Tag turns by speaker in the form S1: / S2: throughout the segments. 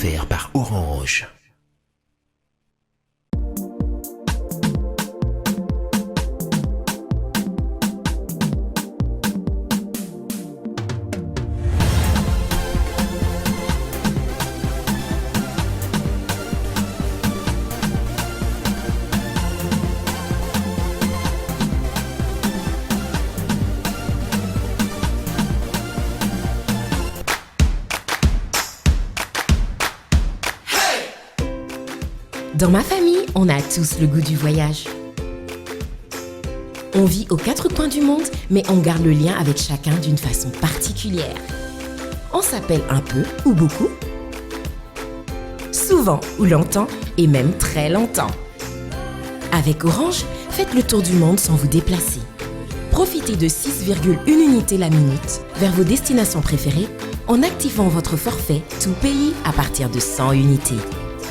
S1: offert par Orange.
S2: Dans ma famille, on a tous le goût du voyage. On vit aux quatre coins du monde, mais on garde le lien avec chacun d'une façon particulière. On s'appelle un peu ou beaucoup, souvent ou longtemps, et même très longtemps. Avec Orange, faites le tour du monde sans vous déplacer. Profitez de 6,1 unités la minute vers vos destinations préférées en activant votre forfait tout pays à partir de 100 unités.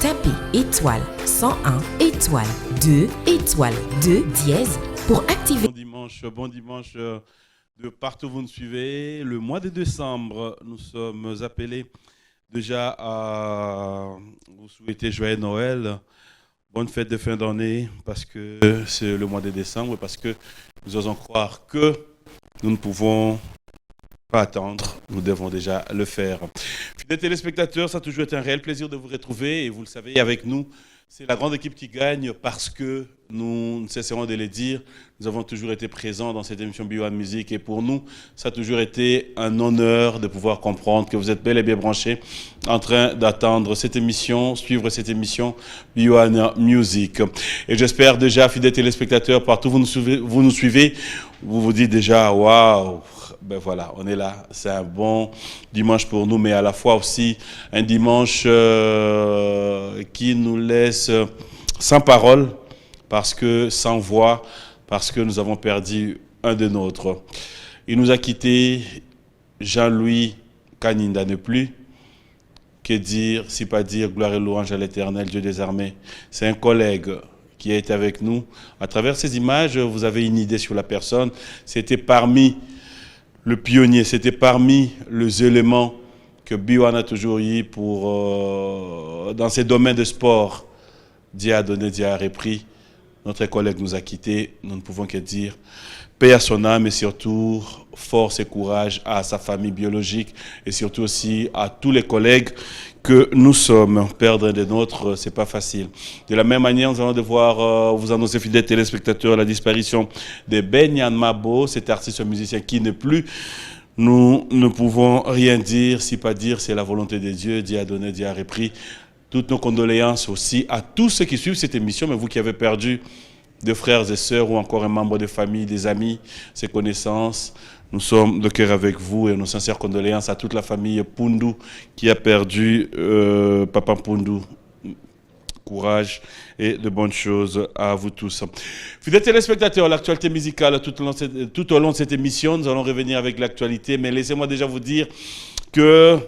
S2: Tapez étoile 101 étoile 2 étoile 2 dièse pour activer.
S3: Bon dimanche de partout où vous nous suivez. Le mois de décembre, nous sommes appelés déjà à vous souhaiter joyeux Noël, bonne fête de fin d'année, parce que c'est le mois de décembre, parce que nous osons croire que nous ne pouvons pas attendre, nous devons déjà le faire. Fidèles téléspectateurs, ça a toujours été un réel plaisir de vous retrouver et vous le savez, avec nous, c'est la grande équipe qui gagne parce que nous ne cesserons de le dire, nous avons toujours été présents dans cette émission B1 Music et pour nous, ça a toujours été un honneur de pouvoir comprendre que vous êtes bel et bien branchés en train d'attendre cette émission, suivre cette émission B1 Music. Et j'espère déjà, fidèles téléspectateurs, partout où vous nous suivez, vous vous dites déjà, waouh! Ben voilà, on est là. C'est un bon dimanche pour nous, mais à la fois aussi un dimanche qui nous laisse sans parole, parce que sans voix, parce que nous avons perdu un de nôtres. Il nous a quittés, Jean-Louis Kaninda ne plus. Que dire, si pas dire gloire et louange à l'Éternel, Dieu des armées. C'est un collègue qui a été avec nous. À travers ces images, vous avez une idée sur la personne. C'était parmi le pionnier, c'était parmi les éléments que B1 a toujours eu pour, dans ces domaines de sport. Dieu a donné, Dieu a repris. Notre collègue nous a quittés. Nous ne pouvons que dire paix à son âme et surtout force et courage à sa famille biologique et surtout aussi à tous les collègues que nous sommes. Perdre un des nôtres, c'est pas facile. De la même manière, nous allons devoir vous annoncer, fidèles téléspectateurs, la disparition de Benyan Mabo, cet artiste musicien qui n'est plus. Nous ne pouvons rien dire, si pas dire, c'est la volonté de Dieu. Dieu a donné, Dieu a repris. Toutes nos condoléances aussi à tous ceux qui suivent cette émission, mais vous qui avez perdu des frères et sœurs ou encore un membre de famille, des amis, ses connaissances. Nous sommes de cœur avec vous et nos sincères condoléances à toute la famille Poundou qui a perdu Papa Poundou. Courage et de bonnes choses à vous tous. Fidèles téléspectateurs, l'actualité musicale tout au long de cette émission, nous allons revenir avec l'actualité, mais laissez-moi déjà vous dire que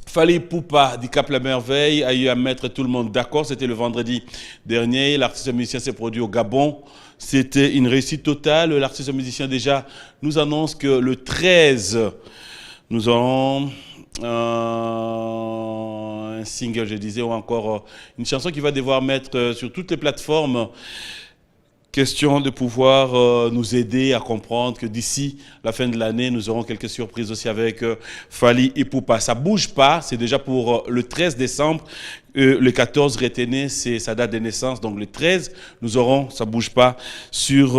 S3: Fally Ipupa du Cap La Merveille a eu à mettre tout le monde d'accord. C'était le vendredi dernier. L'artiste musicien s'est produit au Gabon. C'était une réussite totale. L'artiste musicien déjà nous annonce que le 13, nous aurons un single, je disais, ou encore une chanson qui va devoir mettre sur toutes les plateformes. Question de pouvoir nous aider à comprendre que d'ici la fin de l'année, nous aurons quelques surprises aussi avec Fally Ipupa. Ça bouge pas, c'est déjà pour le 13 décembre. Le 14, retenez, c'est sa date de naissance. Donc le 13, nous aurons, ça bouge pas, sur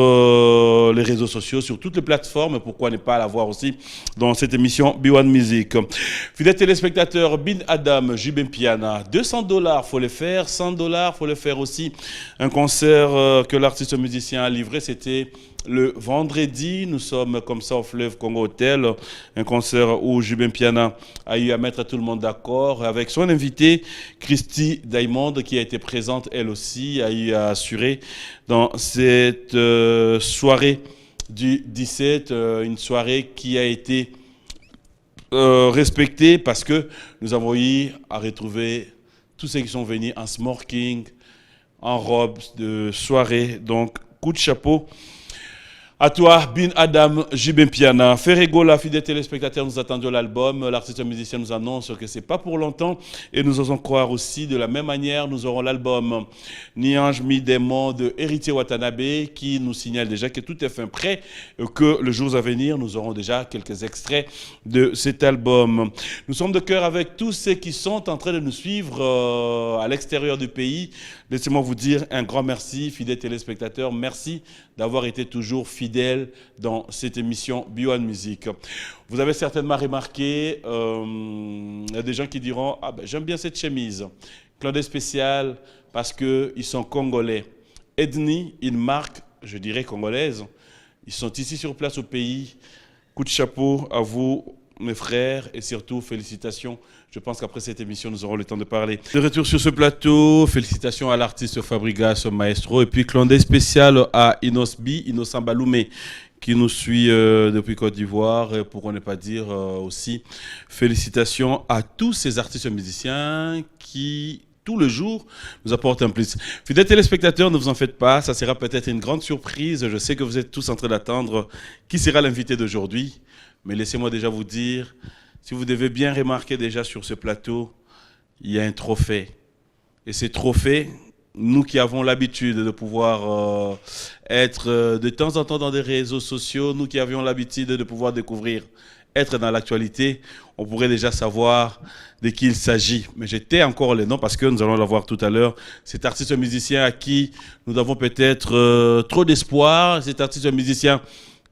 S3: les réseaux sociaux, sur toutes les plateformes. Pourquoi ne pas la voir aussi dans cette émission B1 Music. Fidèles téléspectateurs, Bin Adam, Jubin Piana, $200, faut le faire. $100, faut le faire aussi. Un concert que l'artiste musicien a livré, c'était le vendredi. Nous sommes comme ça au Fleuve Congo Hotel, un concert où Jubin Piana a eu à mettre tout le monde d'accord avec son invité Christy Diamond qui a été présente elle aussi, a eu à assurer dans cette soirée du 17, une soirée qui a été respectée parce que nous avons eu à retrouver tous ceux qui sont venus en smoking, en robe de soirée, donc coup de chapeau À toi, Bin Adam, Jibin Piana. Ferrego, la fidèle téléspectateur, nous attendons l'album. L'artiste musicien nous annonce que c'est pas pour longtemps. Et nous osons croire aussi, de la même manière, nous aurons l'album Niange Mi Démon de Héritier Watanabe qui nous signale déjà que tout est fin prêt, que le jour à venir, nous aurons déjà quelques extraits de cet album. Nous sommes de cœur avec tous ceux qui sont en train de nous suivre à l'extérieur du pays. Laissez-moi vous dire un grand merci, fidèles téléspectateurs. Merci d'avoir été toujours fidèles dans cette émission Bio Music. Vous avez certainement remarqué, il y a des gens qui diront « Ah ben, j'aime bien cette chemise. Claude spécial parce qu'ils sont congolais. Ethnie, une marque, je dirais congolaise. Ils sont ici sur place au pays. Coup de chapeau à vous, mes frères, et surtout félicitations. Je pense qu'après cette émission, nous aurons le temps de parler. De retour sur ce plateau, félicitations à l'artiste Fabrigas Maestro et puis clin d'œil spécial à Innocent Baloumé qui nous suit depuis Côte d'Ivoire, pour ne pas dire aussi félicitations à tous ces artistes musiciens qui tout le jour nous apportent un plus. Fidèles téléspectateurs, ne vous en faites pas, ça sera peut-être une grande surprise. Je sais que vous êtes tous en train d'attendre qui sera l'invité d'aujourd'hui. Mais laissez-moi déjà vous dire, si vous devez bien remarquer déjà sur ce plateau, il y a un trophée. Et ces trophées, nous qui avons l'habitude de pouvoir être de temps en temps dans des réseaux sociaux, nous qui avions l'habitude de pouvoir découvrir, être dans l'actualité, on pourrait déjà savoir de qui il s'agit. Mais j'étais encore les noms parce que nous allons le voir tout à l'heure. Cet artiste musicien à qui nous avons peut-être trop d'espoir, cet artiste musicien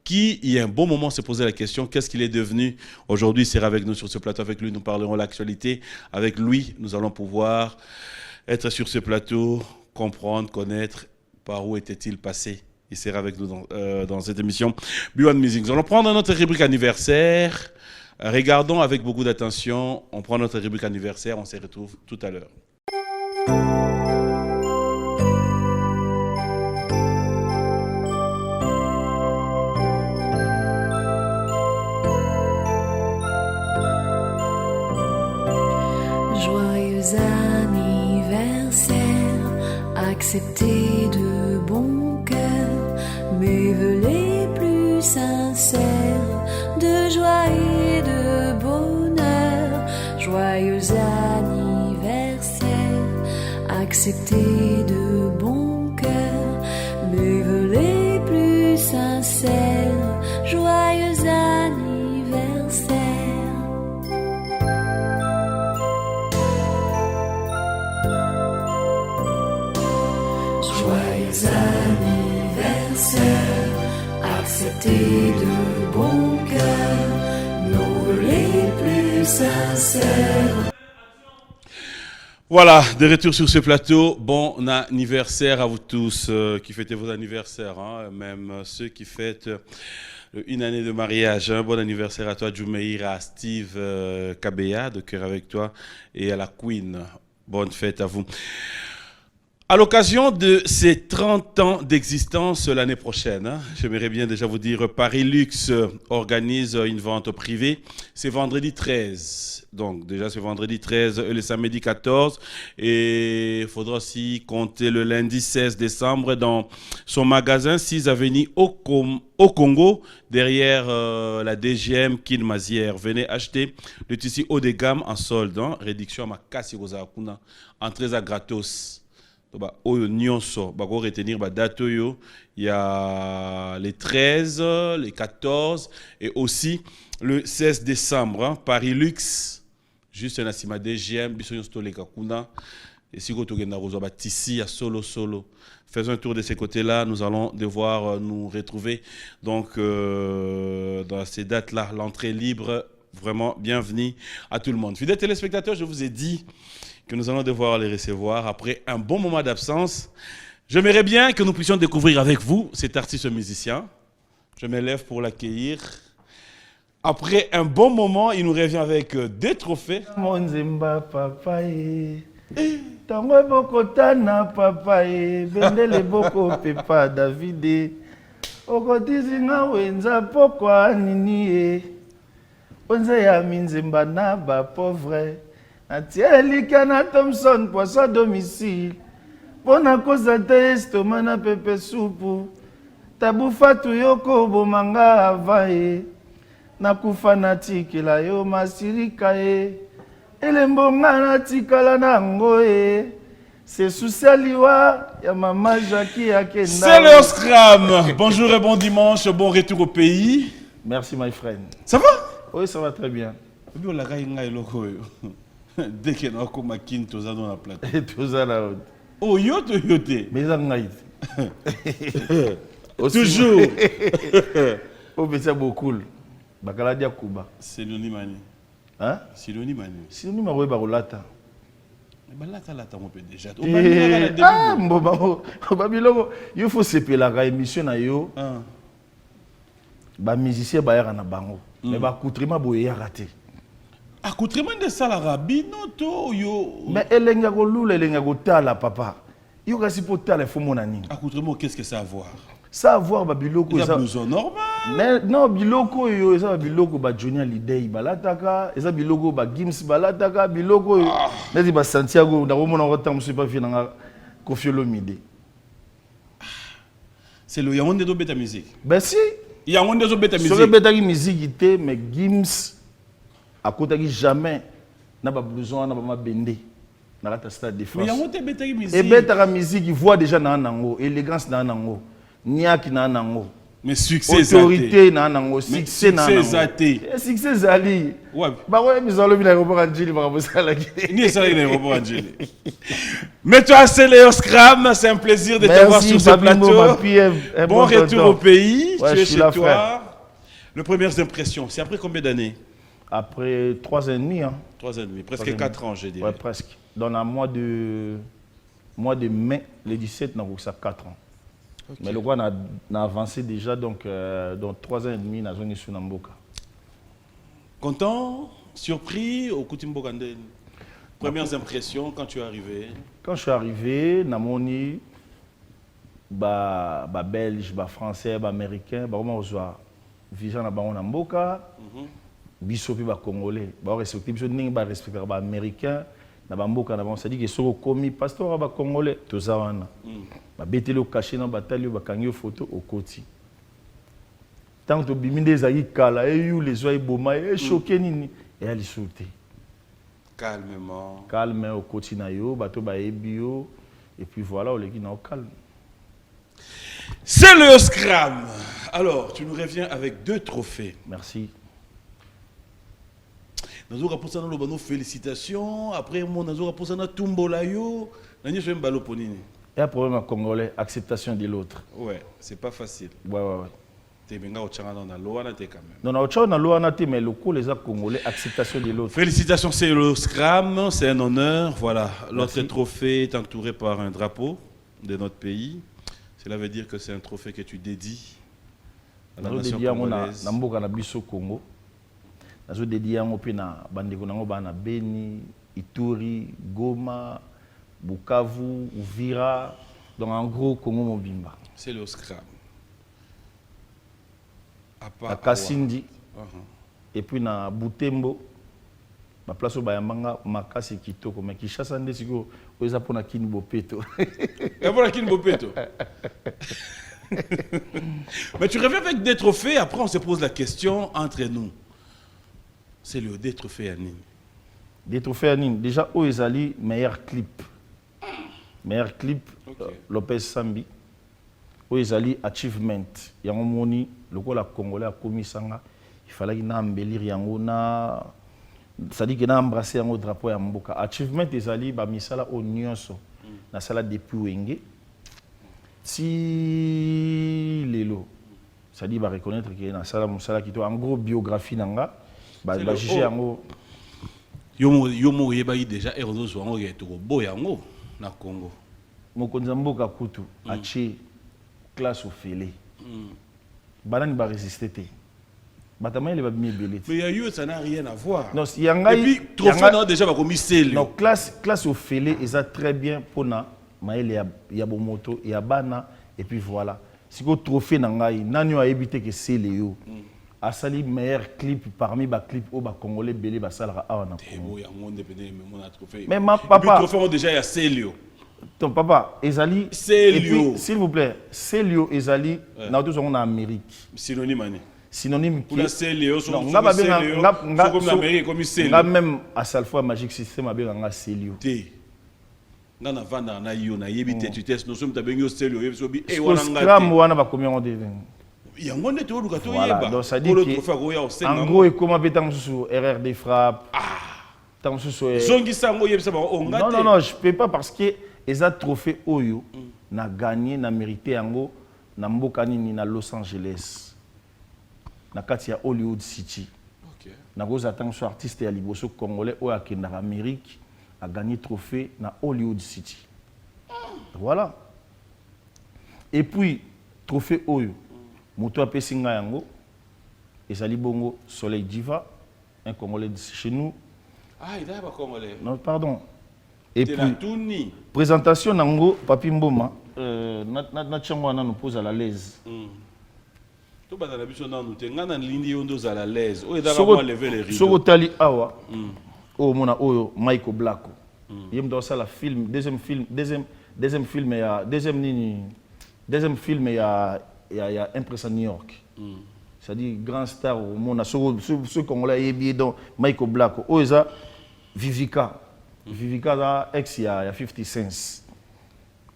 S3: qui, il y a un bon moment, s'est posé la question, qu'est-ce qu'il est devenu? Aujourd'hui, il sera avec nous sur ce plateau. Avec lui, nous parlerons de l'actualité. Avec lui, nous allons pouvoir être sur ce plateau, comprendre, connaître par où était-il passé. Il sera avec nous dans cette émission Bio Music. Nous allons prendre notre rubrique anniversaire. Regardons avec beaucoup d'attention. On prend notre rubrique anniversaire. On se retrouve tout à l'heure.
S1: Joyeux anniversaire, acceptez de bon cœur mes vœux les plus sincères de joie et de bonheur. Joyeux anniversaire, acceptez de bon cœur mes vœux les plus sincères. Joyeux anniversaire. Joyeux anniversaire, acceptez de bon cœur nos vœux les plus sincères.
S3: Voilà, de retour sur ce plateau. Bon anniversaire à vous tous qui fêtez vos anniversaires, hein, même ceux qui fêtent une année de mariage. Hein. Bon anniversaire à toi, Djoumeir, à Steve Kabea, de cœur avec toi, et à la Queen. Bonne fête à vous. À l'occasion de ces 30 ans d'existence l'année prochaine, hein, j'aimerais bien déjà vous dire, Paris Luxe organise une vente privée. C'est vendredi 13. Donc déjà c'est vendredi 13 et le samedi 14. Et il faudra aussi compter le lundi 16 décembre dans son magasin 6 avenue au Congo, derrière la DGM Kinmazière. Venez acheter le tissu haut de gamme en solde. Hein, réduction à ma casse entrée à gratos. Nyonso, retenir date il y a les 13, les 14 et aussi le 16 décembre, hein, Paris Luxe, juste un asima DGM, bisogno stole kakuna, et si vous avez ici à solo. Faisons un tour de ces côtés-là, nous allons devoir nous retrouver donc dans ces dates-là, l'entrée libre, vraiment bienvenue à tout le monde. Fidèles téléspectateurs, je vous ai dit que nous allons devoir les recevoir après un bon moment d'absence. J'aimerais bien que nous puissions découvrir avec vous cet artiste musicien. Je me lève pour l'accueillir. Après un bon moment, il nous revient avec des trophées.
S4: Monzemba papa tango bokotana papa bendele boko pepa Davide okotizinga wenza pokwa nini onze ya minzemba na ba pauvre. Atielika na Thompson poisson domicile. Pona koza te estoma na pepe soupu. Tabufatu yoko bomanga avae. Nakufa natikela yo masirika e. Elembonga natikala nango e. C'est Soussaliwa, ya maman Jackie Akenda.
S3: C'est le Scram. Bonjour et bon dimanche, bon retour au pays.
S4: Merci my friend.
S3: Ça va?
S4: Oui, ça va très bien.
S3: Dès qu'il y a un makin, tu as dans la plateau.
S4: Et tout ça là.
S3: Oh, yote.
S4: Mais ça ngaït.
S3: Toujours.
S4: Oh, mais c'est beaucoup. Bakaladia Kuba.
S3: Synonyme.
S4: Hein?
S3: Synonyme.
S4: Synonyme à Barolata.
S3: Balata, on peut déjà.
S4: Ah, Babylone, il faut séparer la émission na yo. Ba musicien ba yara na bango. Mais ba accoutrement boye raté.
S3: Accoutrement de ça la rabino to yo.
S4: Mais elenga ko lula elenga ko tala papa. Yo kasi po tala fo mona nini.
S3: Accoutrement qu'est-ce que ça a à voir?
S4: Ça a voir ba biloko
S3: ça besoin normal.
S4: Mais non biloko yo ça biloko ba Johnny Hallyday balataka, ça biloko ba Gims balataka, biloko yo. Neti ba Santiago na ko mona ko tam pas finanga Koffi Olomide.
S3: C'est le Yaoundé do beta musique.
S4: Ben si.
S3: Yaoundé do beta musique.
S4: Sur beta musique té mais Gims a kotaki jamais na ba blouson na ba mabende. Na rata stade de France.
S3: Mais Yaoundé beta musique.
S4: Et beta musique voix déjà na nango, élégance na nango. Niaki na nango.
S3: Mais succès
S4: autorité na nango, succès na nango. Succès zali.
S3: Ouais.
S4: Ba ouais bizalo bi na ko Angeli ba bosala ki.
S3: Ni ça il est Angeli. Mais toi c'est Léo Scram, c'est un plaisir de te voir sur ce plateau. Bon retour au pays, tu es chez toi. Les premières impressions, c'est après combien d'années?
S4: Après 3 ans et demi.
S3: 3 ans et demi, presque 4 ans, je dirais.
S4: Ouais, presque. Dans le mois de mai, le 17, nous avons 4 ans. Okay. Mais le roi a avancé déjà, donc dans 3 ans et demi, nous avons eu Namboka.
S3: Content, surpris au Koutimbo Ganden? Premières impressions quand tu es arrivé?
S4: Quand je suis arrivé, Namoni, Belge, Français, Américain, vraiment, on a vision na Namboka. Biso pe ba congolais ba respecter biso ningi ba respecter ba américain na ba mboka na ba ça dit que soko komi pasteur ba congolais toza wana ba betelo caché na batali ba kangi photo au koti tant to biminde za yikala e yu les oyi boma e choqué nini et ali sauter calme au koti na yo bato ba ebio et puis voilà on leki na au calme.
S3: C'est le Scram. Alors tu nous reviens avec 2 trophées.
S4: Merci.
S3: Nous avons félicitations. Après, nous avons Tumbolayo. Nous avons Baloponini.
S4: Il y a un problème à Congolais, acceptation de l'autre.
S3: Ouais, c'est pas facile.
S4: Ouais.
S3: Tu es bien au Tchana dans la loi, quand même.
S4: Non, au Tchana dans la loi, mais le coup, les Congolais, acceptation de l'autre.
S3: Félicitations, c'est le Scram, c'est un honneur. Voilà, notre trophée est entouré par un drapeau de notre pays. Cela veut dire que c'est un trophée que tu dédies à la nation congolaise.
S4: Congo. Nazo dédié yango pe na bandeko nango bana Beni, Ituri, Goma, Bukavu, Uvira, donc en gros Congo Mobimba.
S3: C'est le Scram.
S4: À Kasindi. Et puis na Butembo, ma place au Bayambanga, Makasi Kitoko, mais Kinshasa nde siko oza pona Kini Bopeto.
S3: Et voilà Kini Bopeto. Mais tu reviens avec des trophées, après on se pose la question entre nous. C'est le des trophées à Nîmes.
S4: Des trophées à Nîmes. Déjà, où est allé meilleur clip? Meilleur clip, Lopez Sambi. Où est allé achievement? Yango moni, le coup la Congolais a commis sanga. Il fallait qu'il embellir yango na. Ça dit qu'il a embrassé yango drapeau ya mboka. Achievement est allé ba misala au nyonso. Na sala depuis wenge. Si lelo. Ça dit va reconnaître que na sala musala qui en gros biographie nanga. Bah jugé yango
S3: yomo yebayi déjà erozo zwango yeto boya yango na Congo
S4: mokonzi mboka kutu achi classe ofele banani ba résister té batamaye le ba miebelé
S3: mais ya yo ça n'a rien à voir
S4: non yanga
S3: et puis trophée non déjà ba komi sel
S4: non classe ofele ça très bien pona maele ya bomoto ya bana et puis voilà siko trophée nangai nani a évité que c'est yo Asali meilleur clip parmi les clips où les Congolais belé basalara a na Congo. Mais ma papa
S3: trophée déjà ya Célio.
S4: ton papa ezali
S3: Célio.
S4: s'il vous plaît Célio ezali na tous on en Amérique
S3: Synonyme ani.
S4: synonyme
S3: Pour la Célio,
S4: non nga ba benga nga
S3: comme l'Amérique comme Célio.
S4: nga même à Salfo Magic System a benga nga Célio
S3: T. Nga na vanda na yo na yebi te tu test no somme ta bengo Célio yebi so bi e
S4: au
S3: wana
S4: scrum
S3: ngati.
S4: wana ba combien on dit
S3: Yango nde to luka to
S4: voilà
S3: yeba.
S4: donc ça dit
S3: Pour le
S4: que
S3: trophée ko ya o senga.
S4: en gros et comment bétang sous erreur des frappes tant sous
S3: Zongi sango yebi sa ba o ngati.
S4: non non non je peux pas parce que eza trophée oyo na gagné na mérité yango na mboka nini na Los Angeles na kati ya Hollywood City.
S3: OK.
S4: Na goza tant so artiste ya liboso congolais oyo akenda en Amérique a gagné trophée na Hollywood City. Voilà. Et puis trophée oyo moto apesi nga yango ezali bongo Soleil Diva, un congolais de chez nous.
S3: Ah, il a pas congolais.
S4: Non pardon. Et
S3: T'es
S4: puis
S3: la tourni.
S4: présentation nango Papi Mboma na tchango na nous pose à la l'aise.
S3: To bana na biso nanu te ngana lindi yo ndo za la l'aise. O edaka mo lever les rideaux.
S4: Soko tali awa. O mona oyo Michael Blacko. Yem dans ça la film deuxième film ya Impress à New York. C'est-à-dire grand star au monde ce congolais yebi dans Michael Blacko. O eza Vivica. Vivica da ex ya 50 cents.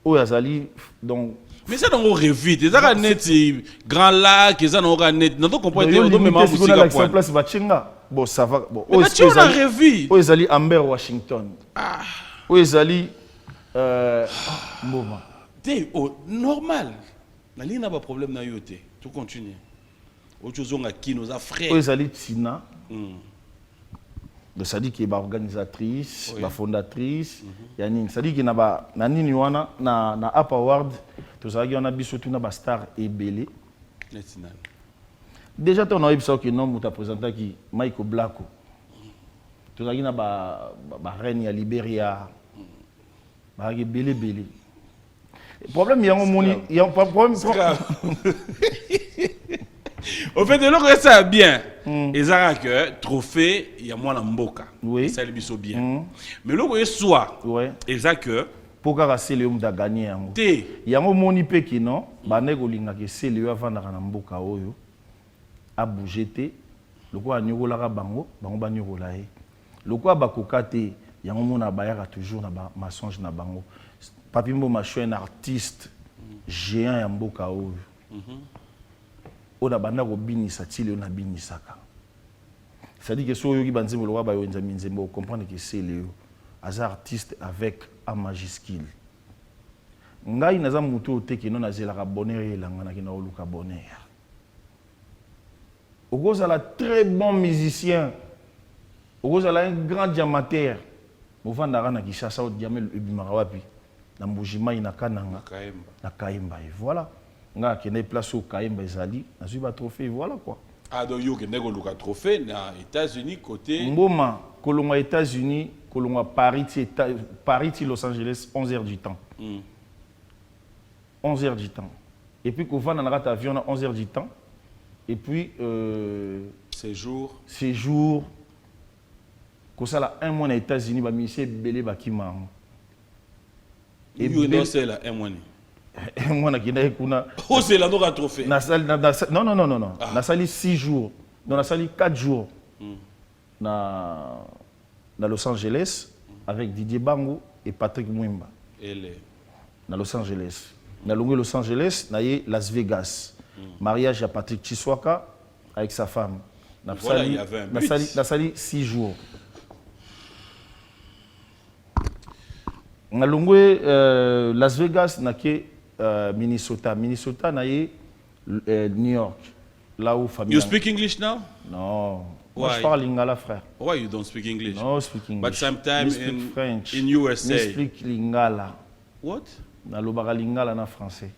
S4: O yazali donc
S3: mais ça dans revite, ça ka net grand lac, ça dans ka net. Non to comprendre
S4: yo
S3: to même musique à point.
S4: place bachinga. Bon ça va bon.
S3: Mais tu as revite.
S4: O ezali Amber Washington. O ezali Mboma.
S3: Té normal. Na lina ba problème na yo té. Tu continues. Autre chose on a qui nos frères.
S4: O ezali Tina. Donc ça dit qu'il est organisatrice,
S3: Oui.
S4: fondatrice, ça dit qu'il y a na nini wana na App Award, tout ça on a biso tout na ba star et belé. Déjà tu as eu ça que nom tu présenté qui Michael Blacko. Tout ça na ba reine ya Liberia. Ba belé. Le problème il y a un problème.
S3: Au fait, de l'autre, ça bien. Et ça que trophée, il y a moins la mboka.
S4: Oui.
S3: Ça le biso bien. Mais l'autre, soit.
S4: Ouais.
S3: Et ça que.
S4: Pour casser le homme da gagner yango.
S3: Té.
S4: Yango moni pe ki non, ba nego linga ke se le avanda na mboka oyo. A bouger te. Loko a nyogola ka bango ba nyogola e. Loko ba kokate yango mona ba yaka toujours na ba mensonge na bango. Papi Mboma je suis un artiste géant ya mboka oyo. Oda banda ko binisa tili na binisaka. C'est-à-dire que so yoki banzembo lo ba yo nzambi nzembo comprendre que c'est Léo as artiste avec A majuscule. Ngai naza muto te ke non azela ka bonheur elanga na kina oluka bonheur. Ogoza la très bon musicien. Ogoza la un grand diamantaire. Movanda na Kishasa o diamel ebimaka wapi na mbujima ina kananga na Kaimba et voilà. Nga kene place au Kaimba ezali nazui ba trophée voilà quoi.
S3: Ah donc yo kene ko luka trophée na États-Unis côté
S4: Mboma kolongwa États-Unis kolongwa Paris Los Angeles 11h du temps. 11h du temps. Et puis kovana na rata avion na 11h du temps. Et puis séjour kosala un mois aux États-Unis ba ministère belé bakima.
S3: Et puis c'est là un mois.
S4: Moi na kina kuna
S3: oh c'est là donc un trophée.
S4: Non. Na sali 6 jours. Non na sali 4 jours. Na Los Angeles avec Didier Bango et Patrick Mwimba. Na Los Angeles. Na Los Angeles, na Las Vegas. Mariage à Patrick Chiswaka avec sa femme. Na sali 6 jours. Na Las Vegas na ke Minnesota. Minnesota na New York. Là où famille.
S3: You speak English now?
S4: No. Moi, je parle lingala, frère.
S3: Why you don't speak English?
S4: No, I speak English.
S3: But sometimes
S4: in French.
S3: In USA.
S4: I speak lingala.
S3: What?
S4: Na lobaka lingala na français.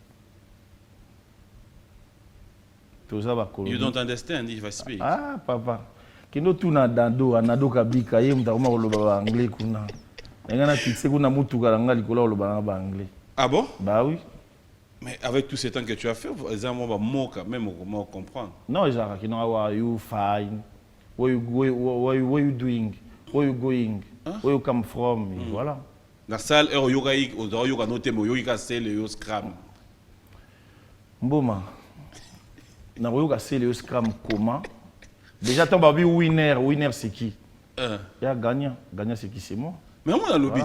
S3: You don't understand if I speak.
S4: Ah, papa. Kino tu na dando, anado kabika, ye mtakuma koloba anglais kuna. Ngana kitse kuna mutuka nga likola koloba ba anglais.
S3: Ah bon?
S4: Bah oui.
S3: Mais avec tout ce temps que tu as fait, on va même comprendre.
S4: Non, genre, how are you fine? What you doing? Where you going? Where you come from? Et voilà.
S3: La salle est au yoga, au yoga noté, au yoga c'est le scram.
S4: Mboma. Na yoga c'est le scram comment? Déjà ton babi winner c'est qui? Il y a gagnant c'est qui c'est moi.
S3: Mais moi dans le lobby.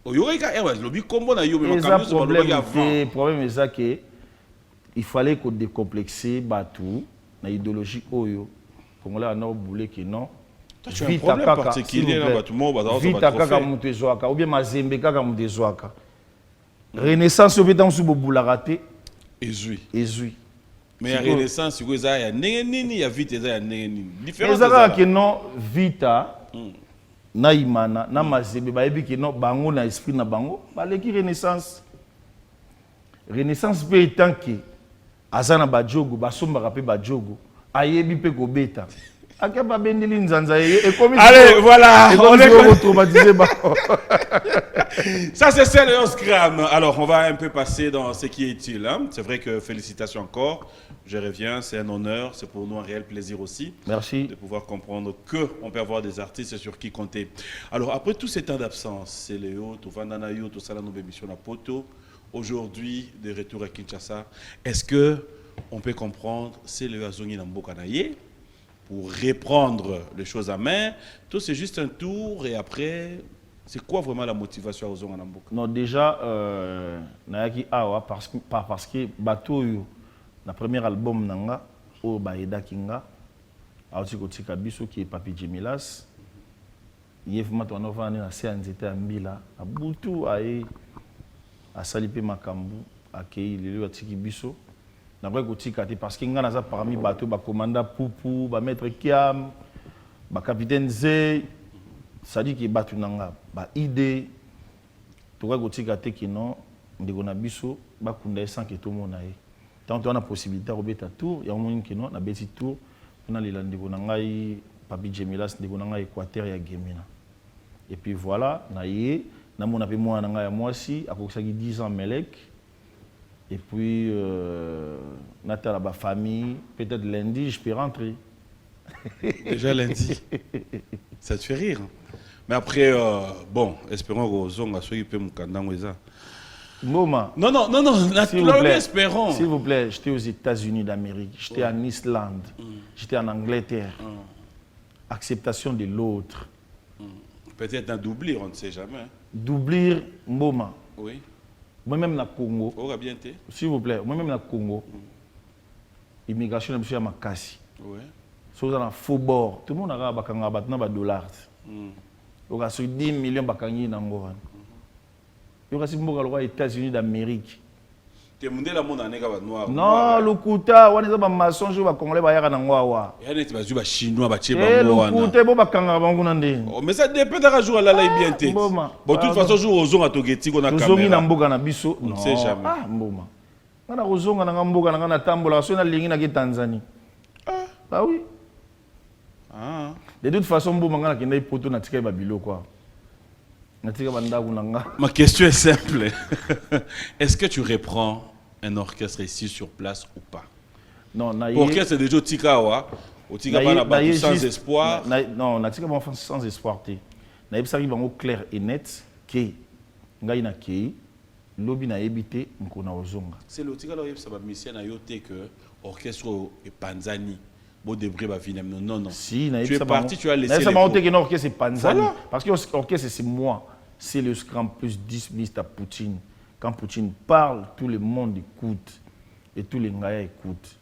S3: Au yoga le lobby combo na yo mais
S4: le problème est ça que il fallait qu'on décomplexer batou na idéologie oyo. Congolais a non boulé que non.
S3: Tu as un problème particulier là, tout le monde va
S4: vite kaka mutu zwaka ou bien mazembe kaka mutu zwaka. Renaissance au béton sous boula raté. Ezui.
S3: Mais la renaissance sur ça il y a nini, il y a vite ça il y a nini.
S4: Différence ça que non vita na imana na mazembe ba yebi que non bango na esprit na bango ba leki renaissance. Renaissance peut étant que azana ba jogo ba somba rapé ba jogo ayebi pe ko beta.
S3: Allez, voilà. Ça, c'est ça le scram. Alors, on va un peu passer dans ce qui est utile. Hein. C'est vrai que félicitations encore. Je reviens, c'est un honneur. C'est pour nous un réel plaisir aussi.
S4: Merci.
S3: De pouvoir comprendre qu'on peut avoir des artistes sur qui compter. Alors, après tout ces temps d'absence, c'est Léo, tout Vandanayo, tout ça, la nouvelle émission à Poto. Aujourd'hui, de retour à Kinshasa. Est-ce que on peut comprendre, c'est le Azongi Nambokanaye pour reprendre les choses à main, tout c'est juste un tour et après, c'est quoi vraiment la motivation aux gens en Namboka?
S4: Non, déjà, Nayaki Awa, parce que Bato, le premier album Nanga, au Baeda Kinga, Aoti Kotika Biso, qui est Papi Djemilas, Yef Matoanova, na Seanzete Ambila, à Boutou, à Salipe Makambu, à Kei, Lilo Atiki Biso. Parce qu'il y a parmi bateau, le commandant Poupou, le maître Kiam, le capitaine Zé, ça dit qu'il y a bateau nanga, idée, tout le monde a dit que non, on a biso, on a sans que tout le monde ait. Tant on a possibilité de remettre tour, il y a un moment qui non, on a petit tour, on a les landés, on a Papi Djemilas, on a Équateur et Gemina. Et puis voilà, on a eu, on a moi aussi, à cause de 10 ans Melek. Et puis, Nathalie, ma famille, peut-être lundi, je peux rentrer.
S3: Déjà lundi. Ça te fait rire. Mais après, bon, espérons que Zong a soigné peu mon candan.
S4: Moment.
S3: Non, espérons.
S4: S'il vous plaît, j'étais aux États-Unis d'Amérique, j'étais en Islande, j'étais en Angleterre. Acceptation de l'autre.
S3: Peut-être un doublure, on ne sait jamais.
S4: Doublir, moment.
S3: Oui.
S4: Moi-même na Congo, s'il vous plaît, moi-même na Congo, immigration est ma casse.
S3: Oui.
S4: Si vous avez un faux bord, tout le monde a un $. Vous avez 10 millions de $. Vous avez les États-Unis d'Amérique. Non, le Kouta, on est un maçon, je vais congolais, il y a un
S3: chinois, mais ça dépend de jour à la bien. Bon, de toute façon, jour aux on a tout geti qu'on a caméra. On ne sait jamais.
S4: Ah, mboma. On a raison, on a mboga, on a tambola, on a ligne na Tanzanie. Ah oui.
S3: Ah.
S4: De toute façon, mboma ngana kenda ipoto na tika babilo quoi.
S3: Ma question est simple. Est-ce que tu reprends un orchestre ici sur place ou pas?
S4: Non,
S3: l'orchestre c'est déjà Tikawa. Au Tikawa, sans espoir.
S4: Non, on a Tikawa sans espoir. On a clair et net que ngai na kei lobi na ebité nkona ozonga.
S3: C'est le Tikawa ça va mission na yote que orchestre et Panzani. Bon débris va venir non.
S4: Si,
S3: tu es parti, tu as laissé
S4: les mots. Que l'orchestre c'est Panzani. Voilà. Parce que l'orchestre c'est moi. C'est le scrum plus 10 ministres à Poutine. Quand Poutine parle, tout le monde écoute. Et tous les Ngaya écoutent.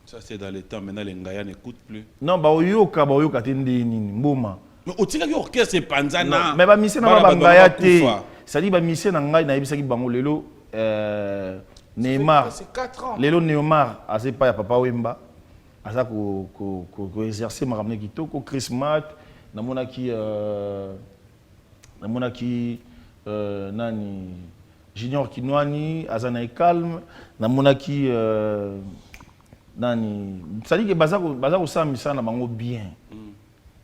S3: Ça, c'est dans les temps. Maintenant, les Ngaya n'écoutent plus.
S4: Non, Baoyoka, Mboma.
S3: Mais au Tigaki orchestre, c'est Panzana.
S4: Mais mission n'a Ngaya. Ça dit, mission n'a Ngaya, n'a Bango Lelo. Neymar.
S3: C'est 4 ans.
S4: Lelo Neymar, a pas ya Papa Wemba. A ça ko exercer ma ramener kitoko Chris Matt, na mona ki nani Junior Kinwani azana calme na mona ki nani ça dit que bazako samisa na bango bien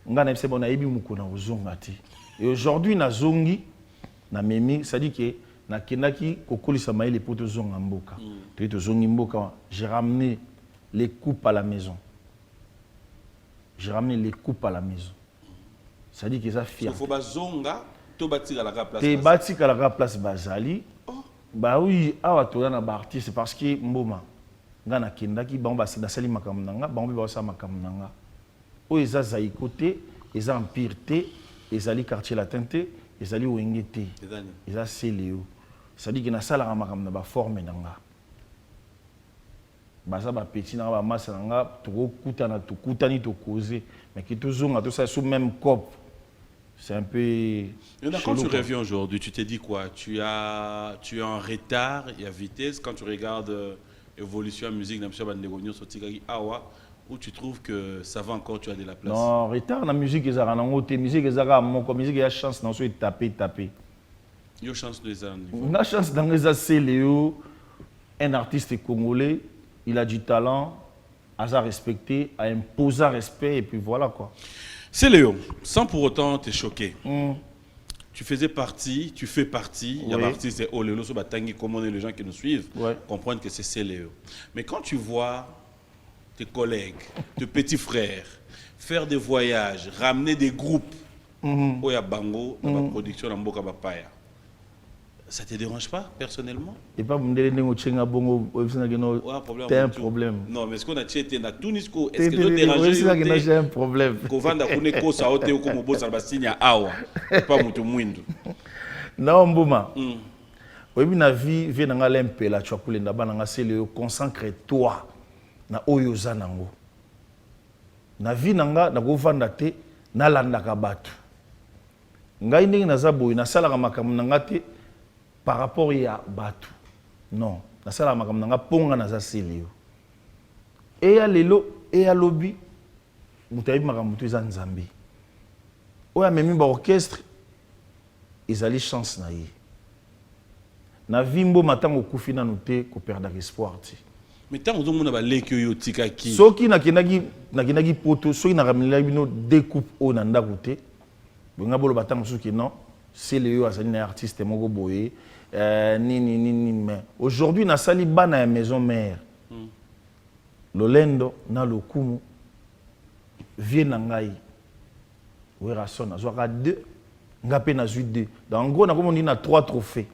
S4: ngana epse bona ebi mukona ozonga te et aujourd'hui na zongi na memi ça dit que na kendaki kokolisa maile poto zonga mboka to zongi mboka j'ai ramené les coupes à la maison. Ça dit que ça fier.
S3: Il faut bazonga To batika la place.
S4: Te batika la place bazali. Bah oui, awa tola na ba artiste parce que mboma ngana kendaki bango basali makambo nanga, bango ba sa makambo nanga. O eza zayi côté, eza empire te, ezali quartier latin te, ezali wenge te. Eza Céléo. C'est-à-dire que na sala makambo na ba forme nanga. Baza ba petit na ba massa nanga, to kutana to kutani to causer, mais qui toujours tout ça sous même cop. C'est un peu... Et
S3: quand tu reviens aujourd'hui, tu t'es dit quoi? Tu es en retard, il y a vitesse. Quand tu regardes l'évolution de la musique, où tu trouves que ça va encore, tu as de la place?
S4: Non, retard dans la musique, il y a musique, il y a chance dans ce taper.
S3: Il y a chance de ça.
S4: Il y a chance dans les Céléo, un artiste congolais, il a du talent, il a respecté, a imposé respect, et puis voilà quoi.
S3: C'est Léo, sans pour autant te choquer. Tu fais partie, il y a l'artiste c'est Olelo, comment les gens qui nous suivent comprennent que c'est Léo. Mais quand tu vois tes collègues, tes petits frères faire des voyages, ramener des groupes au Bango, dans la production dans Mboka Bapaya, ça te dérange pas personnellement? Et pas
S4: t'as un problème.
S3: Non, mais est-ce qu'on a été dans Tunisco? Est-ce que tu dérangé?
S4: J'ai un problème. Non, Mbouma. Oui, na vie, viens dans l'empé la tu as coulé d'abord dans la concentre-toi na oyoza nango. Na vie nanga na go vanda te na landa ka batu. Ngai ndenge na zaboyi na sala ka makambo nanga te par rapport à Batu. Non. Na sala makambo nanga ponga na za Céléo. Et ya lelo et ya lobi mutayi makambo to za Nzambe. Oya memi ba orchestre ezali chance na ye. Na vimbo matango kufina noté ko perdre espoir ti.
S3: Mais tant que mona ba leki yo tikaki.
S4: Soki na kinaki poto soki na ramela bino découpe o na ndako te. Bonga bolo batango soki non. Céléo azali na artiste moko boye. Mais aujourd'hui, na sali bana ya maison mère. Lolendo na lokumu vie na ngai. Wera sona zoka 2 ngapé na 2. Donc en gros na comme on dit na 3 trophées.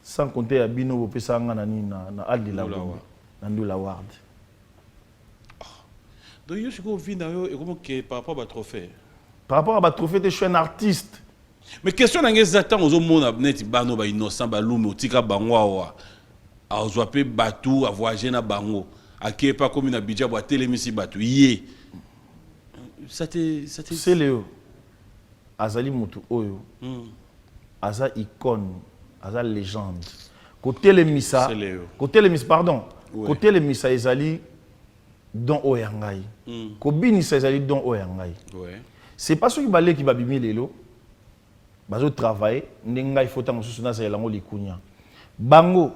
S4: Sans compter ya bino bo pesa nga na na Aldi la na Ndula Ward.
S3: Donc yo siko vie na yo et comment que par rapport à trophée.
S4: Par rapport à ba trophée, je suis un artiste.
S3: Mais question n'engagez aux hommes net bano ba innocent ba lume otika bango awa a zoapé batu a voyager na bango a qui pas comme une Abidjan bo télémisi batu yé ça c'est
S4: Léo azali mutu oyo aza icône aza légende côté les missa pardon côté les missa ezali don oyangai ko binisa ezali don oyangai c'est pas ceux qui balé qui ba bimi lelo bazo travailler ndenga il faut tant sous na za lango likunya bango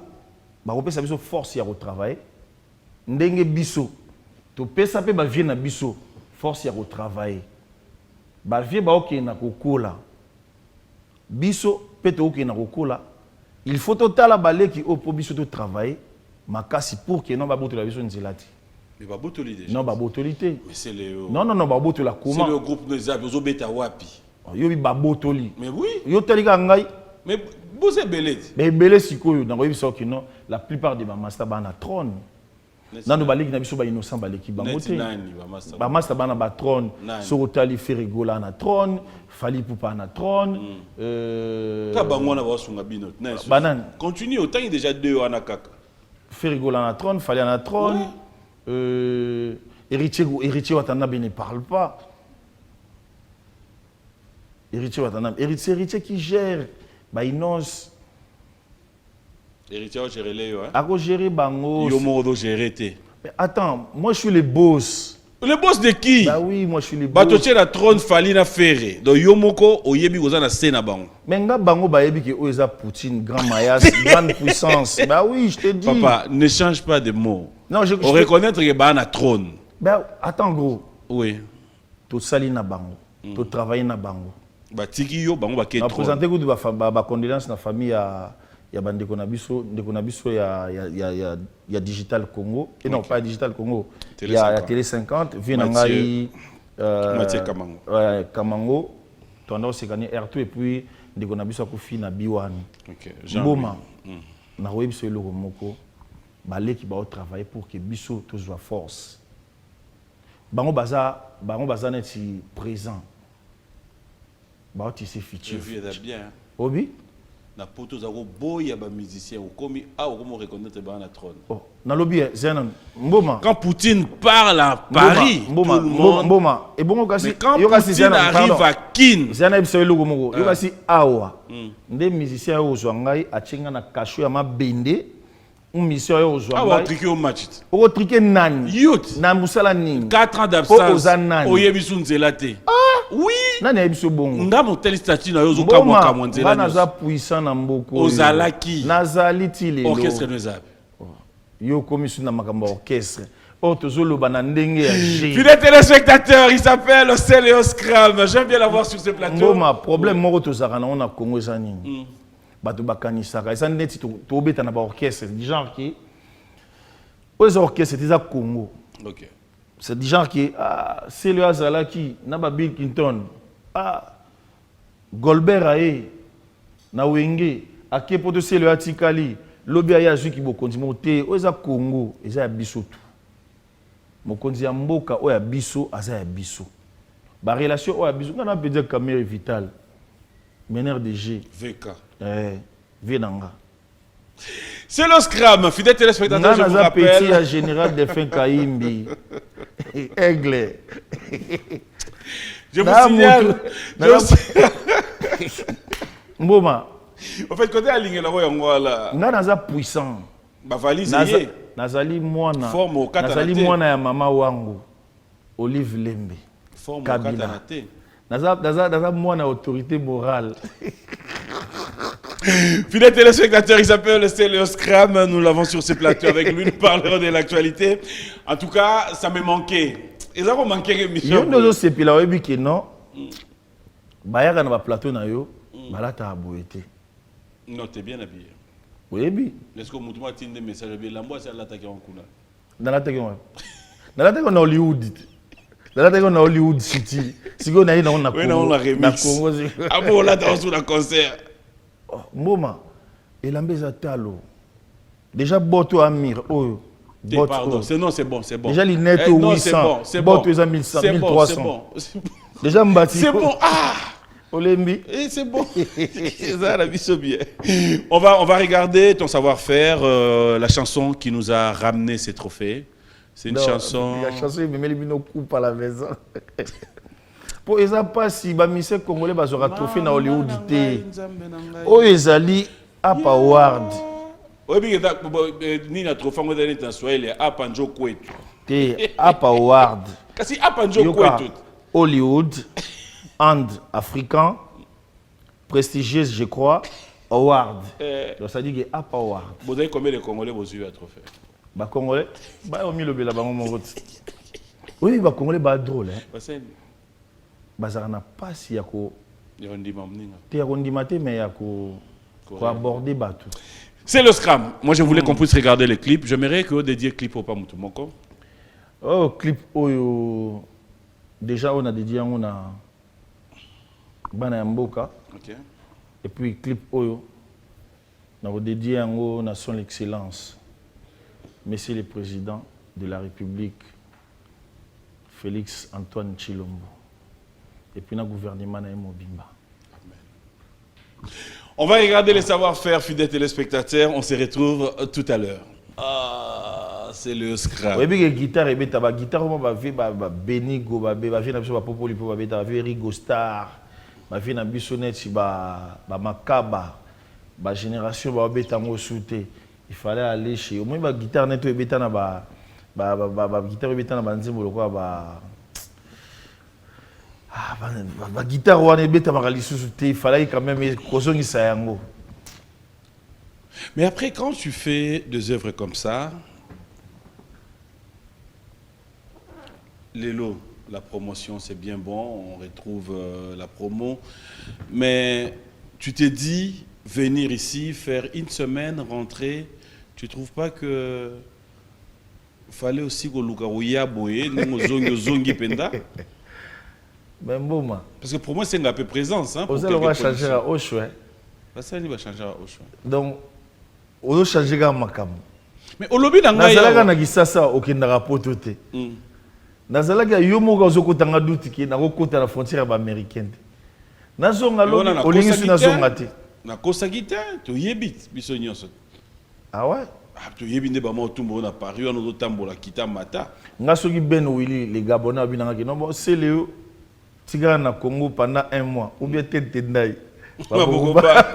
S4: ba kopesa biso force ya ko travailler ndenge biso to pesa pe ba vie na biso force ya ko travailler ba vie ba ok na kokola biso pe to ok na kokola il faut totala baleki o po biso to travailler makasi pour que non ba boto la biso nzilati
S3: mais ba boto li déjà
S4: non ba boto li te
S3: mais c'est le
S4: non ba boto la comment
S3: c'est le groupe nos amis zo beta wapi.
S4: Yobi babotoli.
S3: Mais oui.
S4: Yo telika ngai.
S3: Mais vous êtes belé.
S4: Mais belé sikoyo dans yobi so kino la plupart des master bana trône. Nanu baliki na biso ba innocent baleki bangote. Ba master bana ba trône. So tali ferigola na trône, fali pupa na trône.
S3: Ka bango na ba sunga bino.
S4: Banane.
S3: Continue autant il déjà 2 ana kaka.
S4: Ferigola na trône, fali na trône. Héritier Watanabe ne parle pas. Héritier Watanabe, héritier qui gère, bah Inos.
S3: Héritier gère les hein.
S4: A gérer bango.
S3: Yo mo gérer té.
S4: Mais attends, moi je suis le boss.
S3: Le boss de qui?
S4: Bah oui, moi je suis le boss.
S3: Batoche la trône fali na ferré. Donc yo moko oyebi goza na scène bango.
S4: Mais nga bango ba yebi que oza Poutine, grand mayas, grande puissance. Bah oui, je te dis.
S3: Papa, ne change pas de mots.
S4: Non, je
S3: on reconnaître que ba na trône.
S4: Bah attends gros.
S3: Oui.
S4: To sali na bango. To travailler na bango.
S3: Ba tiki yo bango ba ke trône.
S4: Présenter ko ba condoléances na famille ya bandeko na biso, ndeko na biso ya Digital Congo. Et non, pas Digital Congo. Il y a Télé 50, vient ngai
S3: Mathieu Kamango.
S4: Kamango. tendance c'est gagner R2 et puis de qu'on a besoin de faire na B1.
S3: OK.
S4: Boma. Na web sur le moko. Balé qui va travailler pour que biso tous soit force. Bango baza net présent. Ba tu sais futur.
S3: Je vis bien.
S4: Obi?
S3: Na poto za ko boya ba musicien ou comme on reconnaître ba na trône.
S4: Oh, na lobby Zenon. Mboma.
S3: Quand Poutine parle à Paris,
S4: Mboma,
S3: tout le monde.
S4: Mboma. Et bon kasi
S3: Mais quand Poutine arrive à Kin,
S4: Zana biso logo moko. Yo kasi awa. Nde musicien yo zwangai achinga na kasho ya mabende. Un musicien yo
S3: ah
S4: zwangai.
S3: wa triquer au match.
S4: O triquer nani?
S3: Youth.
S4: Na musala nini?
S3: 4 ans d'absence.
S4: Ozanani.
S3: Oyebisu nzela te. Oui.
S4: Nani ayebiso bongo?
S3: Nga motel statut na yo zo ka mwaka mwanzela.
S4: Bana za puissant na mboko.
S3: Ozalaki.
S4: Nazali ti lelo.
S3: Orchestre no zabe.
S4: Yo commission na makambo orchestre. Oh tozoloba na ndenge ya G.
S3: Fidèles téléspectateurs, il s'appelle Céléos Scram. J'aime bien l'avoir sur ce plateau.
S4: Mboma, problème moko tozaka na on a Congo ezanini. Bato bakanisaka. Eza neti tobeta na ba orchestre. Du genre qui aux orchestres c'est Congo.
S3: OK.
S4: C'est du genre qui c'est le Azalaki, na ba Bill Clinton. Goldberg aye na wenge akepoto c'est le atikali. Lobi aya zuki bokonzi moté oza Congo, eza ya biso tu. Mokonzi ya mboka o ya biso aza ya biso. Ba relation o ya biso ngana peut dire caméra vitale. Meneur de G.
S3: VK.
S4: Venanga.
S3: C'est le Scram, fidèles téléspectateurs, je vous
S4: Petit
S3: rappelle.
S4: à général de fin Kaimbi. Aigle.
S3: Je vous signale.
S4: Mboma.
S3: En fait, côté aligné là, voilà.
S4: Naza puissant.
S3: Ba valise yé.
S4: Nazali mwana.
S3: Forme au katana.
S4: Nazali mwana ya mama wangu. Olive Lembe.
S3: Forme au
S4: Kabila.
S3: katana te.
S4: Naza mwana autorité morale.
S3: Fidèles téléspectateurs, il s'appelle Céléos Scram. Nous l'avons sur ce plateau avec lui. Nous parlerons de l'actualité. En tout cas, ça me manquait. Et ça me manquait l'émission.
S4: Yo ndozo sepila webi ke non. Bayaka na ba plateau na yo. Balata aboyete.
S3: Non, t'es bien habillé.
S4: Webi.
S3: Est-ce que Moutouma a des messages bien? L'ambois, c'est l'attaquer en couleur.
S4: Dans la tête on a Hollywood. Dans la tête on a Hollywood City. Si on a eu on a
S3: Oui, non, on l'a remix. Ah bon, là, dans un concert.
S4: Mboma. Et l'ambeza talo. Déjà boto amir. Oh.
S3: Pardon, c'est non, c'est bon, c'est bon.
S4: Déjà les net
S3: Eh,
S4: au
S3: non,
S4: 800.
S3: c'est bon.
S4: Boto 1100,
S3: C'est bon,
S4: 1300.
S3: c'est bon. C'est bon.
S4: Déjà mbati.
S3: C'est bon. Ah!
S4: Olembi.
S3: Et c'est bon. C'est ça, la vie se bien. On va regarder ton savoir-faire, la chanson qui nous a ramené ces trophées. C'est une chanson.
S4: La chanson, il me met les bino coupe à la maison. Pour ça pas si ba mise congolais ba zora trophée na Hollywood té. O ezali Up Award.
S3: Oui, mais ni na trophée ngo dali ta Swahili apa njo kwetu.
S4: Té Up Award.
S3: Kasi apa njo kwetu.
S4: Hollywood and africain prestigieuse je crois award. Donc ça dit que Up Award.
S3: Vous avez combien de Congolais vous avez eu à trophée?
S4: Ba congolais ba o mi lobela bango mon route. Oui, ba congolais ba drôle hein. Bazara na passe ya ko te ya kondima te mais ya ko aborder batu.
S3: C'est le Scram. Moi je voulais qu'on puisse regarder les clips. J'aimerais que vous dédiez clip au Pamoutoumoko.
S4: Oh clip oyo déjà on a dédié on a bana ya mboka.
S3: OK.
S4: Et puis clip oyo na dédié on a son excellence Monsieur le Président de la République Félix Antoine Tshilombo. Et puis, notre gouvernement est Mobimba.
S3: On va regarder les savoir-faire, fidèles téléspectateurs. On se retrouve tout à l'heure. Ah, c'est le Scram.
S4: Oui, mais guitare, et la guitare, on va faire Benigo, on va faire Popoli, on va faire Rigo Star, on va faire Bissonnette, Makaba, la génération, on va faire Souté. Il fallait aller chez. Au moins, la guitare, on va faire la guitare, on va faire la guitare wana ebeta lisusu te il fallait quand même kozongisa yango.
S3: Mais après quand tu fais des œuvres comme ça, Lélo, la promotion c'est bien bon, on retrouve la promo, mais tu t'es dit venir ici faire une semaine rentrer, tu trouves pas que fallait aussi que luka uyaboye ngo zongi penda?
S4: Mais mboma.
S3: Parce que pour moi, c'est un peu présence. Hein,
S4: Vous allez changer à Oshwe.
S3: Ça, il va changer à Oshwe.
S4: Donc, on doit changer à Makam.
S3: Mais au lobby dans
S4: Nazalaka na kisasa okendaka poto te. Nazalaka yo moko ozokotanga duti ki na kokota la frontière ba américaine. Nazonga lo olingi su nazonga te.
S3: Na kosaki te, to yebit biso nyonso.
S4: Ah ouais?
S3: Ah, to yebi nde ba mo tumbo na Paris on zo tambola kita mata.
S4: Nga soki Ben Willy les Gabonais binanga ki non bon c'est Léo tigara na Congo pendant 1 mois ou bien tete ndai.
S3: Ba boko ba.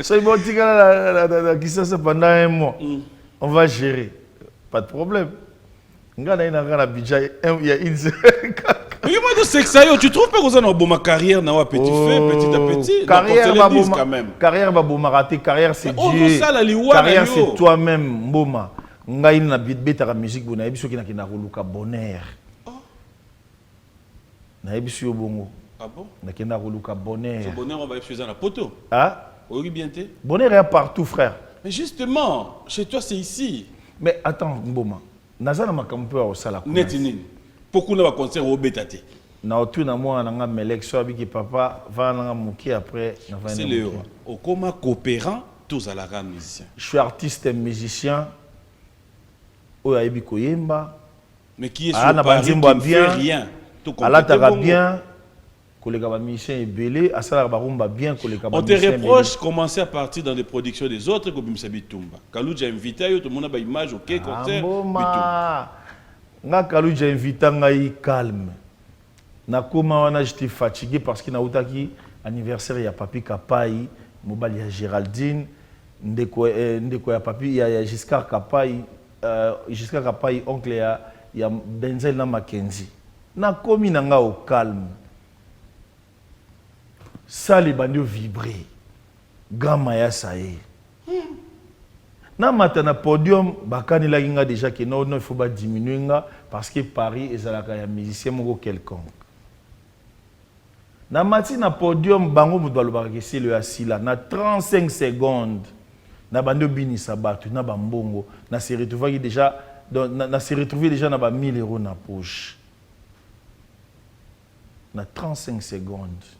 S4: So bon tigara la kisasa pendant 1 mois. On va gérer. Pas de problème. Nga na ina na budget il y a une
S3: Mais moi de sexe tu trouves pas que ça dans ma carrière na wa petit fait petit à petit
S4: carrière
S3: quand même.
S4: Carrière ba boma raté carrière c'est
S3: Dieu.
S4: Carrière c'est toi-même mboma. Nga ina beta musique bona ebiso ki na koluka bonheur. Na ebiso bongo.
S3: Ah bon?
S4: Na kenda koluka bonheur.
S3: Ce bonheur on va épouser dans la poteau.
S4: Ah?
S3: Oui bien té.
S4: Bonheur est partout frère.
S3: Mais justement, chez toi c'est ici.
S4: Mais attends mboma. Nazana makampo au sala.
S3: Netini. Pourquoi on va concert au bétaté?
S4: Na otu na moi na nga melexo abiki papa va na muki après na va.
S3: C'est le au coma coopérant tous à la grande musicien.
S4: Je suis artiste et musicien. Oya ebi koyemba.
S3: Mais qui est sur Paris qui ne fait rien.
S4: Ala taka bien. Kolega ba musicien est belé, asala ba rumba bien kolega ba.
S3: On te reproche commencer à partir dans des productions des autres comme Bimsabi Tumba. Kalou j'ai invité tout le monde a ba image OK concert. Nga
S4: Kalou j'ai invité ngai calme. Na koma wana j'étais fatigué parce que na utaki anniversaire ya papi Kapai, mobali ya Géraldine, ndeko ya papi ya Giscard Kapai, Giscard Kapai oncle ya Denzel na Mackenzie. Na komi na nga au calme. Ça les bandeaux vibrer. Grand Maya ça est. Na matana podium bakani la inga déjà que non il faut pas diminuer nga parce que Paris est à la musicien moko quelconque. Na mati na podium bango mu doit le c'est le asila na 35 secondes na bando bini sabatu na bambongo na se retrouver déjà na se retrouver déjà na ba 1000 € na poche. Na 35 secondes.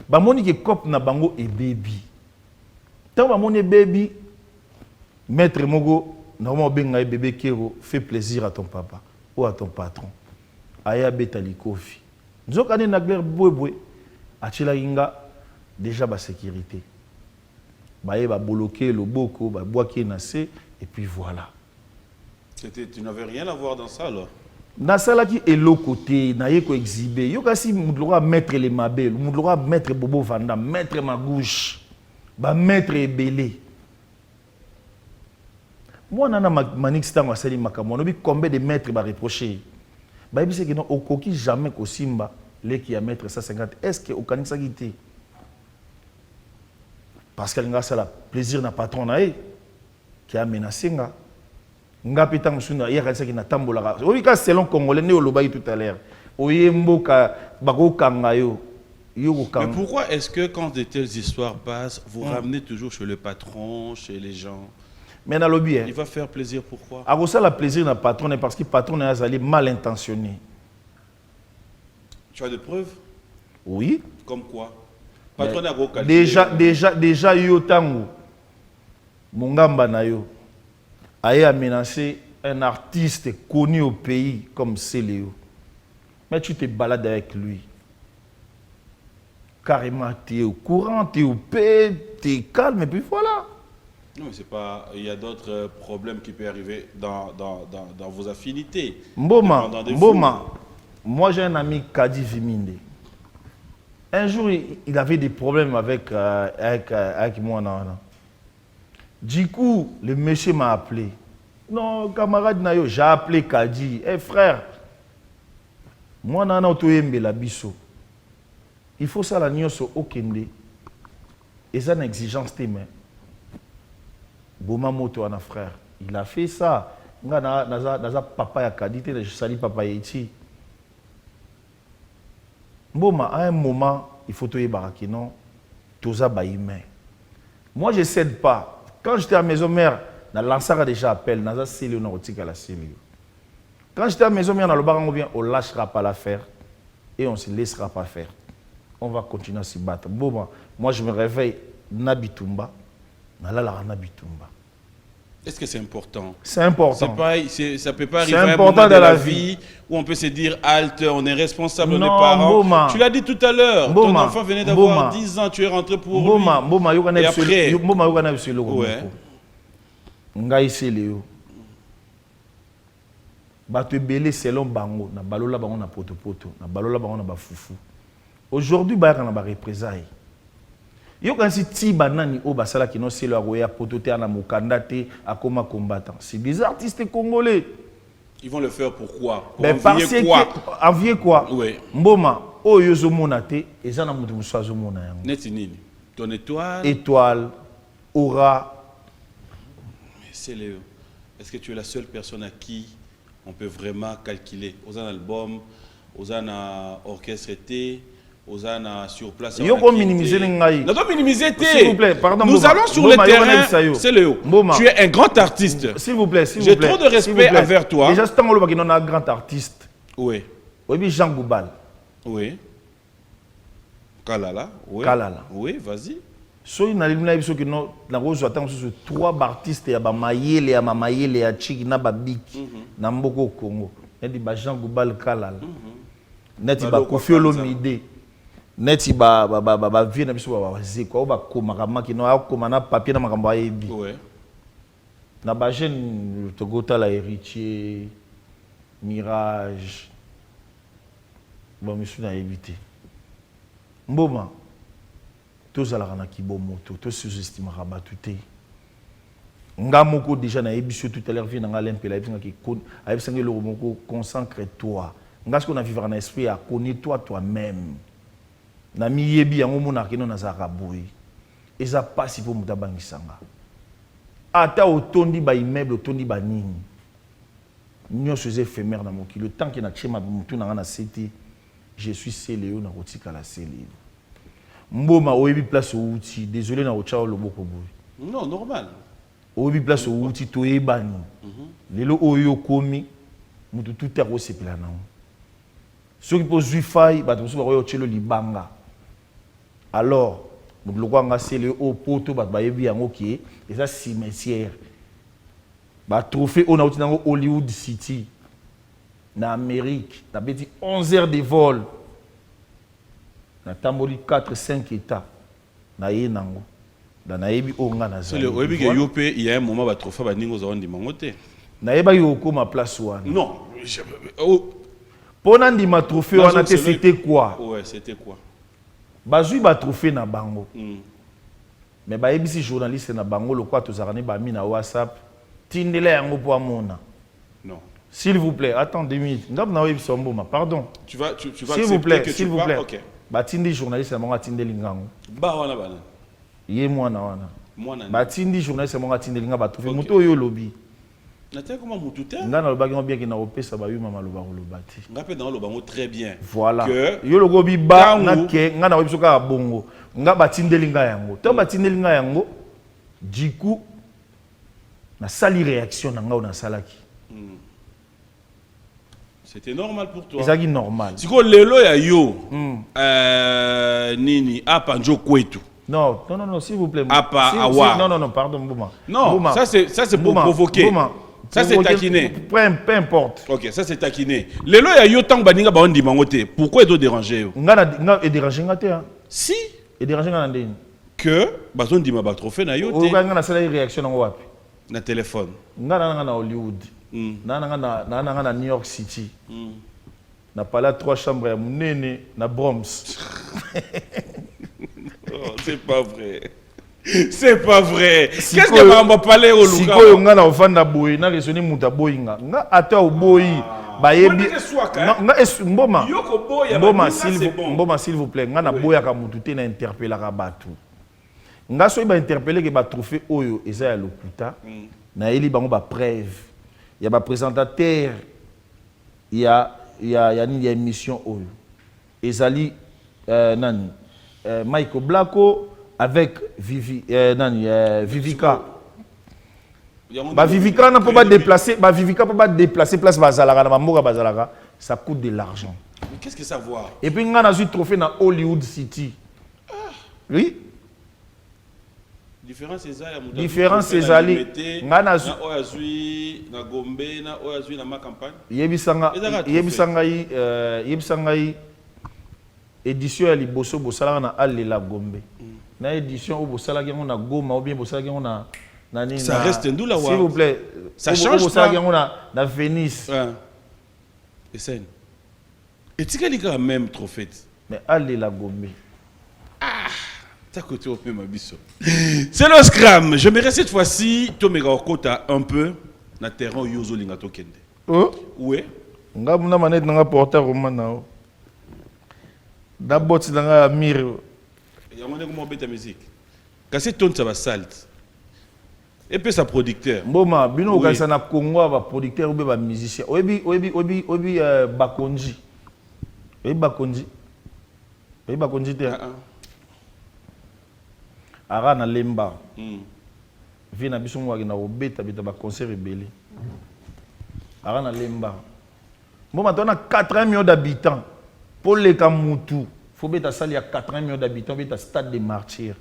S4: Bamoni ke cop na bango et baby. Tant bamoni baby maître mogo normalement benga e bébé kero fait plaisir à ton papa ou à ton patron. Aya betali kofi. Nzokane na clair boy atila inga déjà ba sécurité. Ba ye ba bloquer le boko ba boaki na se et puis voilà.
S3: Tu n'avais rien à voir dans ça alors.
S4: Na sala ki elo côté na ye ko exhiber yo kasi mudlora mettre les mabel mudlora mettre bobo vanda mettre ma gauche ba mettre ebelé moi nana manix tango asali makambo no bi combien de mètres ba reprocher ba ebise que non okoki jamais ko simba les qui a mettre 150 est-ce que au kanisa quitté parce qu'elle nga sala plaisir na patron na e qui a menacé nga ngapi tango suna ya kanisa ki na tambola o bika selon congolais ne olobai tout à l'heure oyemboka bako kanga yo yo kanga.
S3: Mais pourquoi est-ce que quand de telles histoires passent vous ramenez toujours chez le patron, chez les gens?
S4: Mais dans le bien
S3: il va faire plaisir pourquoi?
S4: A ça la plaisir na patron parce que patron est allé mal intentionné.
S3: Tu as des preuves?
S4: Oui.
S3: Comme quoi? Patron a
S4: déjà yo tango mongamba na yo a menacé un artiste connu au pays comme Céléo. Mais tu te balades avec lui. Carrément, tu es au courant, tu es au paix, tu es calme, et puis voilà.
S3: Non, mais c'est pas. Il y a d'autres problèmes qui peuvent arriver dans vos affinités.
S4: Mboma, moi j'ai un ami Kadi Viminde. Un jour, il avait des problèmes avec moi. Non. Du coup, le monsieur m'a appelé. Non, camarade Nayo, j'ai appelé Kadi. Eh frère, moi, nana otoyembe la biso. Il faut ça la nyonso okende. Et ça, une exigence témoin. Boma moto ana frère. Il a fait ça. Naza papa ya Kadi, je salue papa Yeti. Boma, à un moment, il faut te baraki non. Toza ba humain. Moi, je ne cède pas. Quand j'étais à maison mère, na lancera déjà appel, naza Célio na otika la Célio. Quand j'étais à maison mère, na le barango bien, on lâchera pas l'affaire. et on ne se laissera pas faire. On va continuer à se battre. Bon, moi, je me réveille, Nabitumba, Nalala Nabitumba.
S3: Est-ce que c'est important?
S4: C'est important.
S3: Ça ne peut pas arriver
S4: C'est
S3: à un
S4: important
S3: moment de
S4: dans
S3: la
S4: la
S3: vie où on peut se dire halte, on est responsable, on est
S4: Non,
S3: parents.
S4: Mboma.
S3: Tu l'as dit tout à l'heure, ton
S4: Mboma.
S3: enfant venait d'avoir
S4: Mboma.
S3: 10 ans, tu es rentré pour
S4: Mboma,
S3: lui.
S4: Mboma,
S3: Et après,
S4: Mboma, Mboma, Mboma,
S3: ouais.
S4: Ngai Seleo. Bato ebele selon bango, na balola bango na poto, na balola bango na bafufu. Aujourd'hui, ba kana ba représailles. Yo quand si ti banani o basala kino selo aroya poto te na mukanda te akoma combattant. C'est des artistes congolais.
S3: Ils vont le faire pourquoi? Pour
S4: Mais parce
S3: envier quoi?
S4: que envier quoi?
S3: Oui.
S4: Mboma oyo zo mona te ezana mutu musazo mona yango.
S3: Neti nini? Ton étoile?
S4: Étoile, aura.
S3: Mais c'est Léo. Est-ce que tu es la seule personne à qui on peut vraiment calculer? Aux un album, aux un orchestre été, aux un sur place.
S4: Yo ko minimiser ngai.
S3: Non, minimiser
S4: S'il vous plaît, pardon.
S3: Nous
S4: Mboma.
S3: allons sur
S4: Mboma,
S3: le
S4: yo kana
S3: terrain.
S4: bisayo.
S3: C'est Léo.
S4: Mboma.
S3: Tu es un grand artiste.
S4: S'il vous plaît, s'il vous
S3: J'ai
S4: plaît.
S3: trop de respect
S4: S'il vous plaît.
S3: envers toi.
S4: Déjà, c'est un grand artiste.
S3: Oui.
S4: Oui, Jean Goubal.
S3: Oui. Kalala. Oui.
S4: Kalala.
S3: Oui, vas-y.
S4: So il n'a pas que non, na rose attend sur trois artistes ya ba mayele ya mamayele ya chiki na babiki na mboko Congo. Neti ba Jean Goubal Kalala. Neti ba Kofi Olomide. Neti ba vie na biso ba zeko ba komaka maki no akoma na papier na makambo ayebi.
S3: Oui.
S4: Na ba jeune Togota la héritier Mirage. Bon monsieur na évité. Mboma tous ala kana kibomoto tous sous-estime rabatu te nga moko déjà na ebiso tout à l'heure vient nga lempela vinga ki kon ayebisanga le moko concentre-toi nga ce qu'on a vivre na esprit à connais-toi toi-même na miyebi yango mona kino na zaraboui eza pasi po mutabangisanga ata otondi ba immeuble otondi ba nini nyonso eza éphémère na mokili le temps que na chema mutu na nga na seti je suis Seleo na kotika la Seleo. Mboma oyebi place outi désolé na ochao loboko boy.
S3: Non, normal.
S4: Oyebi place outi to ebani. Lelo oyo komi mutu tout est resepela na. Ceux qui posent fai ba to so ba oyo chelo libanga. Alors, mutu lokwa nga Seleo o poto ba yebi yango ki eza cimetière. Ba trophée on a outi nango Hollywood City. Na Amérique, na beti 11 heures de vol. Na tamboli 4-5 états. Na ye nango. Da na yebi onga na
S3: C'est le oyebi que yopé il y a un moment ba trophée ba ningo za ndi mangote.
S4: Na yeba yoko ma place wana.
S3: Non.
S4: Pona ndi ma trophée wana te c'était quoi?
S3: Ouais, c'était quoi?
S4: Bazui ba trophée na bango. Mais ba yebisi journaliste na bango lokwa to zakane ba mi na WhatsApp. Tindele yango po amona.
S3: Non.
S4: S'il vous plaît, attends 2 minutes. Ngab na webi somboma, pardon.
S3: Tu vas
S4: s'il vous plaît, s'il vous plaît.
S3: OK.
S4: Ba tindi journaliste na bango tindeli ngango.
S3: Ba wana bana.
S4: Ye mwana wana.
S3: Mwana.
S4: Ba tindi journaliste na bango tindeli nga ba trophée moto yo lobi.
S3: Nata comment mutute?
S4: Nga na lobaki bien que na opesa ba yuma maloba lobati.
S3: Nga pe dans le bango très bien.
S4: Voilà.
S3: Que
S4: yo logo bi ba na ke nga na webi soka bongo. Nga ba tindeli nga yango. To ba tindeli nga yango. Du coup na sali réaction na nga na salaki.
S3: C'était normal pour toi.
S4: C'est normal.
S3: Si ko lelo ya yo nini apa njo kwetu.
S4: Non, s'il vous plaît.
S3: Apa awa.
S4: Non, pardon, Bouma.
S3: Non,
S4: Bouma.
S3: ça c'est pour provoquer.
S4: Bouma.
S3: Ça c'est taquiner.
S4: Peu importe.
S3: OK, ça c'est taquiner. Lelo ya yo tang baninga ba ondi mangote. Pourquoi est-ce dérangé yo?
S4: Nga e déranger nga te hein.
S3: Si
S4: e déranger nga ndeni.
S3: Que bazon di ma ba trophée na yo te.
S4: O nga na sala réaction ngo wapi?
S3: Na téléphone.
S4: Nga na Hollywood. Na New York City. Na pala 3 chambres ya munene na Bronx.
S3: Oh, c'est pas vrai. C'est pas vrai. Qu'est-ce que va parler au Luka?
S4: Sikoyo nga na ofanda boy na resoni muta boyinga. Nga ata oboyi ba yebi. Nga mboma.
S3: Yoko boya
S4: mboma s'il vous plaît. Nga na boya ka mutu te na interpeller ka batu. Nga so ba interpeller ke ba trophée oyo eza ya lokuta. Na eli bango ba preuve. Il y a ba présentateur. Il y a une émission oyo. Ezali nani Michael Blacko avec Vivica. Ba Vivica n'a pas déplacer, ba Vivica pas déplacer place bazalaka na mboka bazalaka, ça coûte de l'argent.
S3: Mais qu'est-ce que ça voit?
S4: Et puis, on a eu trophée dans Hollywood City. Oui.
S3: Différence c'est ça.
S4: Différence c'est ça.
S3: Na Oazui, na Gombe, na Oazui, na ma campagne.
S4: Yebisanga édition ya liboso bosala na Alela Gombe. Na édition où bosala yango na Goma ou bien bosala yango na nani.
S3: Ça reste ndou là.
S4: S'il vous plaît.
S3: Ça change pas.
S4: Bosala yango na Venise.
S3: Et c'est. Et tu as quand même trophée.
S4: Mais Alela Gombe.
S3: Ah. C'est le scram. J'aimerais cette fois-ci, Tomega Okota un peu, na terrain Yozo Lingato Kende.
S4: Oh?
S3: Oui.
S4: Nga muna manette nga porter romana. D'abord c'est dans la mire.
S3: Il y a un moment où on musique. Quand c'est ton ça va salte. Et puis sa producteur.
S4: Mboma, bino okasa na Congo ba producteur ou ba musicien. Obi Bakonji. Obi Bakonji. Obi Bakonji te. Ara na lemba. Vi na biso mwaki na obeta beta ba concert rebelle. Ara na lemba. Bon maintenant on a 80 millions d'habitants. Pour les Kamoutou, faut beta sali à 80 millions d'habitants, beta stade des martyrs.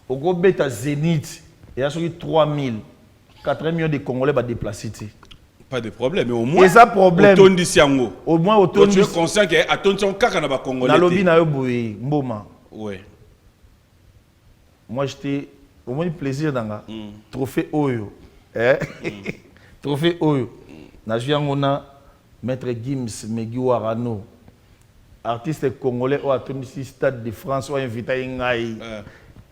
S4: Au gros beta Zénith, il y a sur 3000. 80 millions de Congolais va déplacer.
S3: Pas de problème, mais au moins.
S4: Et ça problème.
S3: Au moins autant tu es conscient que attention kaka na ba Congolais.
S4: Na lobby na yo boye, mboma.
S3: Ouais.
S4: Moi, j'étais au moins plaisir dans la trophée Oyo. Trophée Oyo. On a Maître Gims, Megui Warano, artiste congolais au Atonissi Stade de France, ou invité à Ngaï.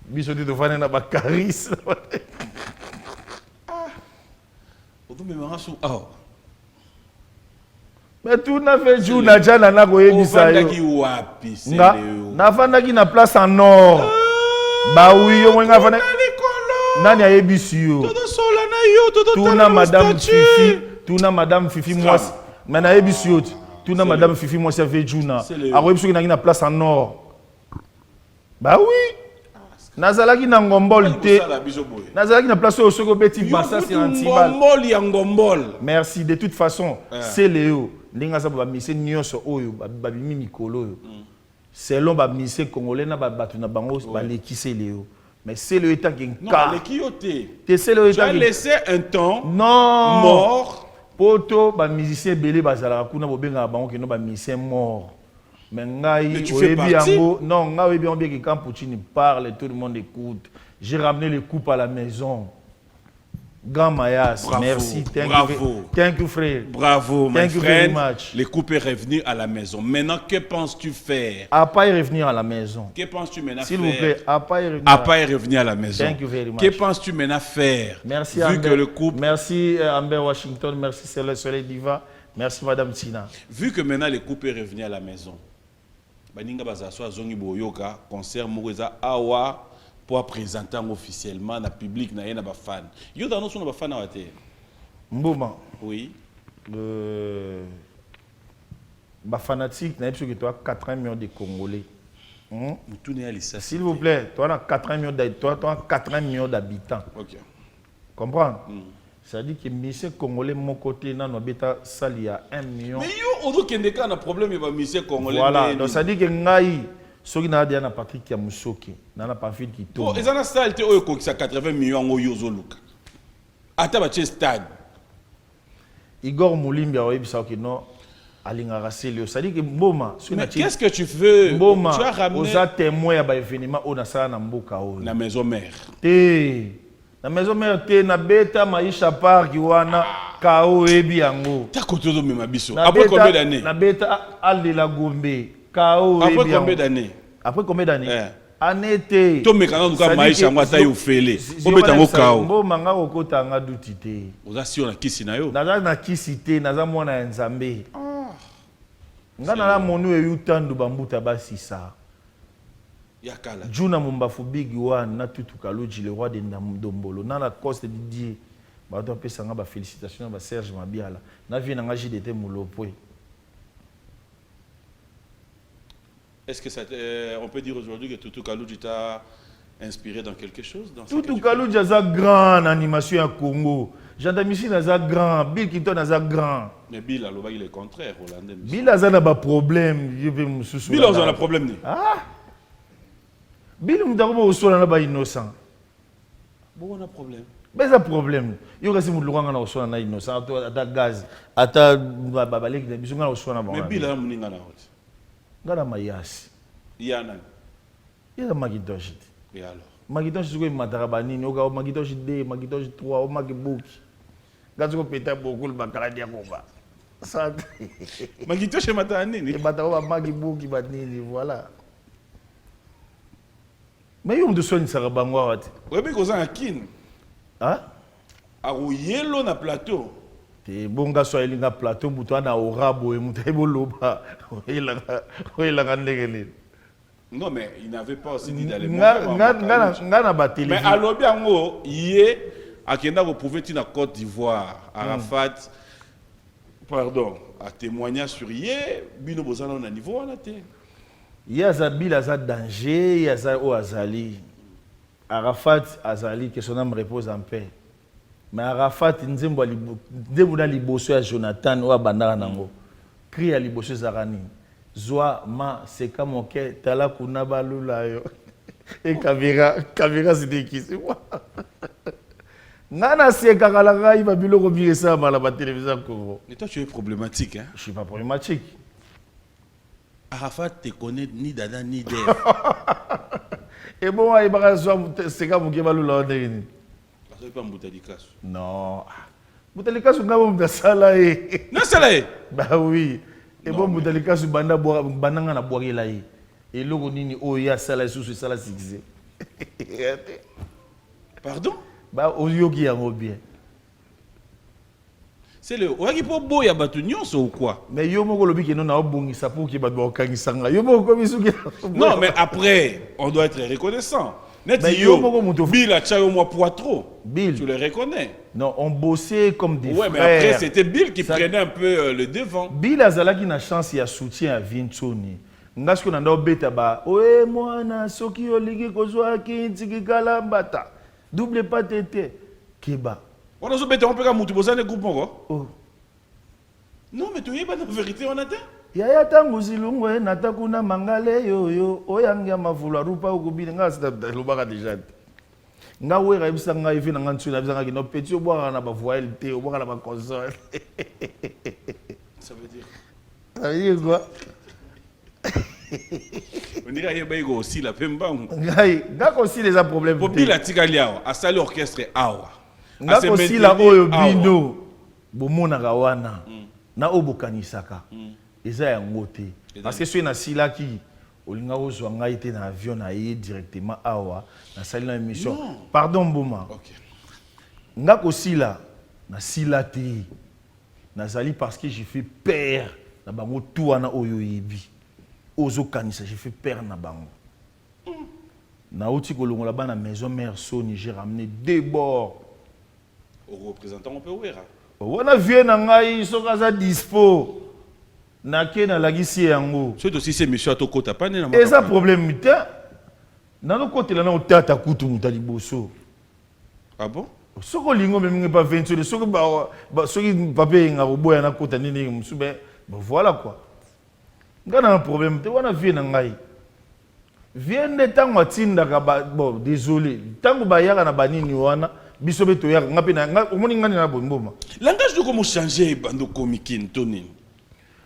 S4: Bisoti de Fanena Bakaris. Mais tout n'a fait jour, n'a déjà n'a goye bisayo. Na fandaki na place en or. Bah oui, au moins na nani ayebisi yo. Tuna madame Fifi, tuna madame Fifi moi. Mais na ayebisi yo. Tuna madame Fifi moi c'est vejuna. Ayebisi yo na place en or. Bah oui. Nazalaki na ngombol te. Nazalaki na place au soko beti bassa c'est antibal.
S3: Ngombol ya ngombol.
S4: Merci de toute façon, c'est Léo. Ndinga sa ba mise nyonso oyo ba bimi mikolo yo. Selon ba mise congolais na ba batu na bango ba lekise Léo. Mais c'est le état qui
S3: non, l'équité.
S4: C'est le état
S3: qui laissé un temps
S4: non
S3: mort.
S4: Poto ba musicien belé bazala kuna bobenga bango ke no ba musicien mort. Mais ngai oyebi yango non ngai oyebi on bien que quand Poutine parle tout le monde écoute. J'ai ramené les coupes à la maison. Grand Mayas,
S3: bravo,
S4: merci.
S3: Bravo.
S4: Thank you, frère.
S3: Bravo, my
S4: Thank you
S3: friend.
S4: very much.
S3: Les coupes est revenu à la maison. Maintenant, que penses-tu faire?
S4: À pas y revenir à la maison.
S3: Que penses-tu maintenant
S4: faire? S'il vous plaît,
S3: à pas y revenir à la maison.
S4: Thank you very much.
S3: Que penses-tu maintenant faire?
S4: Merci,
S3: vu
S4: Amber.
S3: Que le couple...
S4: Merci, Amber Washington. Merci, Soleil Diva. Merci, Madame Tina.
S3: Vu que maintenant les couples est revenu à la maison, Baninga Bazaso Zongi Boyoka, concert Moureza Awa, pour présenter officiellement dans le public, na yena ba fan. Yo dans nos ba fan awate.
S4: Mboma.
S3: Oui.
S4: Ba fanatique, na yebso que toi 80 millions de Congolais.
S3: S'il
S4: vous plaît, toi as 80 millions d'habitants, toi as 80 millions d'habitants.
S3: OK.
S4: Comprends? C'est-à-dire que monsieur congolais mon côté na no beta sali à 1 million.
S3: Mais yo ozo kende ka na problème ba monsieur congolais.
S4: Voilà, donc ça dit que ngai soki na dia na Patrick ya Musoki, na Pafil qui tombe.
S3: Oh, ezana stade te oyo kokisa 80 millions ngo yozo luka. Ata ba stade.
S4: Igor Moulimbi a oyebisa que non alinga raseli, ça dit que mboma
S3: mais qu'est-ce que tu veux?
S4: Mboma,
S3: tu as ramené
S4: aux témoins ya ba événement on a ça na mboka o.
S3: Na maison mère.
S4: Na maison mère te na beta maisha park wana kao ebi yango.
S3: Ta koto do mema biso. Après combien d'années?
S4: Na beta Alela Gombe. Kao
S3: ebi. Après combien d'années?
S4: Après combien d'années? Année te.
S3: To mekanga nuka maisha ngo ata yo fele. O beta ngo kao.
S4: Mbo manga okota nga duti te.
S3: Oza si ona kisi na yo.
S4: Naza na kisi te, naza mwana ya Nzambe. Nga na la monu e yutandu bambuta basisa.
S3: Yakala.
S4: Juna Mumbafu Big One, na tutu Kaluji, le roi de Ndombolo, na la coste de Didier. Bah, on peut s'en avoir félicitations à Serge Mabiala. Na vie n'a pas été moulopoué.
S3: Est-ce que ça, on peut dire aujourd'hui que Tutu Kaluji t'a inspiré dans quelque chose dans ce
S4: Tout
S3: que tu
S4: Kalou Jaza grand animation à Congo. J'entends Naza grand, Bill Clinton Naza grand.
S3: Mais Bill, alors, il est contraire, Hollandais.
S4: Bill a un problème.
S3: Bill a un problème.
S4: Ah! Bill a un innocent.
S3: Bon, on a un problème.
S4: Mais c'est un problème. Il y a un innocent, à gaz, à ta babalek, mais Bill a un mayas.
S3: Il y a un.
S4: Il y a un Maguitosh.
S3: Et alors?
S4: Maguitosh, c'est un Matarabanini, au Maguitosh 2, Maguitosh 3, au Magibouki. Gazo peta beaucoup le Bakaradia Koba. Ça.
S3: Maguitosh et Matanini.
S4: Et Matarawa Magibouki, Batini, voilà. Mais il y a un soin de Sarabangwa.
S3: Oui, mais vous avez un kin.
S4: Hein?
S3: Ah, ou yellow na plateau.
S4: Te bonga so elinga plateau mutu ana orabo e mutu eboloba. Oilanga ndegele.
S3: Non, mais il n'avait pas aussi dit d'aller
S4: Nga na ba
S3: mais
S4: télévision.
S3: à l'Obiango, hier, à Kenda, vous pouvez dire Côte d'Ivoire, Arafat, pardon, à témoignage sur hier, Bino Bozana on a niveau on a été.
S4: Yaza bil aza danger, yaza o azali. Arafat azali que son âme repose en paix. Mais Arafat nzembo na liboso ya Jonathan o abandaka nango. Cri ya liboso zarani. Zwa ma seka moke tala kuna balula yo. Et Kavira c'était qui c'est moi. Nana seka kalanga iba biloko biresa mala ba télévision Congo.
S3: Mais toi tu es problématique hein.
S4: Je suis pas problématique.
S3: Arafat te connaît ni Dada ni Dev.
S4: Et bon, il va c'est comme qui va le ndeni.
S3: Parce que pas Mboutadikasu.
S4: Non. Mboutadikasu ngabo mdasala e.
S3: Non c'est là.
S4: Bah oui. Et bon Mboutadikasu bananga na boirela e. Et logo nini o ya sala susu sala sixé.
S3: Pardon?
S4: Bah o yogi yango bien.
S3: C'est le waki po boya batu nyonso ou quoi?
S4: Mais yo moko lobi ke non na obongisa pour ki ba kangisanga. Yo moko komisuki.
S3: Non mais après on doit être reconnaissant. Net
S4: Mais
S3: yo
S4: yo moko muto
S3: Bill a chayo moi Poitro.
S4: Bill.
S3: Tu le reconnais?
S4: Non, on bossait comme des
S3: Ouais,
S4: frères.
S3: mais après c'était Bill qui
S4: Ça-
S3: prenait un peu le devant.
S4: Bill azalaki na chance ya soutien à Vinconi. Ngasko na ndo beta ba oe mwana soki olingi kozwa kinti kikala mbata. Double pas tete. Keba.
S3: On a bête on peut pas mutu bozane groupe moko.
S4: Oh.
S3: Non mais tu es pas dans la vérité on attend.
S4: Yaya tangu zilungwe natakuna mangale yoyo oyangia mavula rupa ukubile nga sita lobaka déjà. Nga wera ibisa nga ifi na nga ntsu na bisa nga kino petit obwaka na ba voile te obwaka na ba console.
S3: Ça veut dire
S4: Ça veut dire quoi?
S3: on dirait qu'il y a aussi la pembangu.
S4: Ngai, ngako si les problèmes.
S3: Pour Bill a tigali awa, a sali orchestre awa.
S4: Ngako si la oyo bino bomonaka wana na obokanisaka eza yango te parce que soki nasilaki olinga ozwa ngai te na avion na ye directement awa nasali na émission pardon mboma
S3: OK.
S4: ngako sila nasila te nazali parce que j'ai fait peur na bango tout wana oyo yebi ozokanisa j'ai fait peur na bango nauti kolongola bana maison mère Sony j'ai ramené deux bords
S3: Au représentant on peut ouvrir.
S4: wana vie na ngai soki aza dispo nake nalakisi yango
S3: C'est aussi ces messieurs à Tokota pas né
S4: eza problème te nanokotela na otata kutu mutu ya liboso
S3: Ah bon?
S4: soki olingi omemingi pa 20 soki pape eyenga koboya nakota nini mosu be voilà quoi ngai na problème te wana vie na ngai vie nde ntango atindaka bon désolé ntango bayaka na banini wana biso be toyaka nga mpe omoni ngani na bomboma
S3: Langage de comment changer bando comique Tony.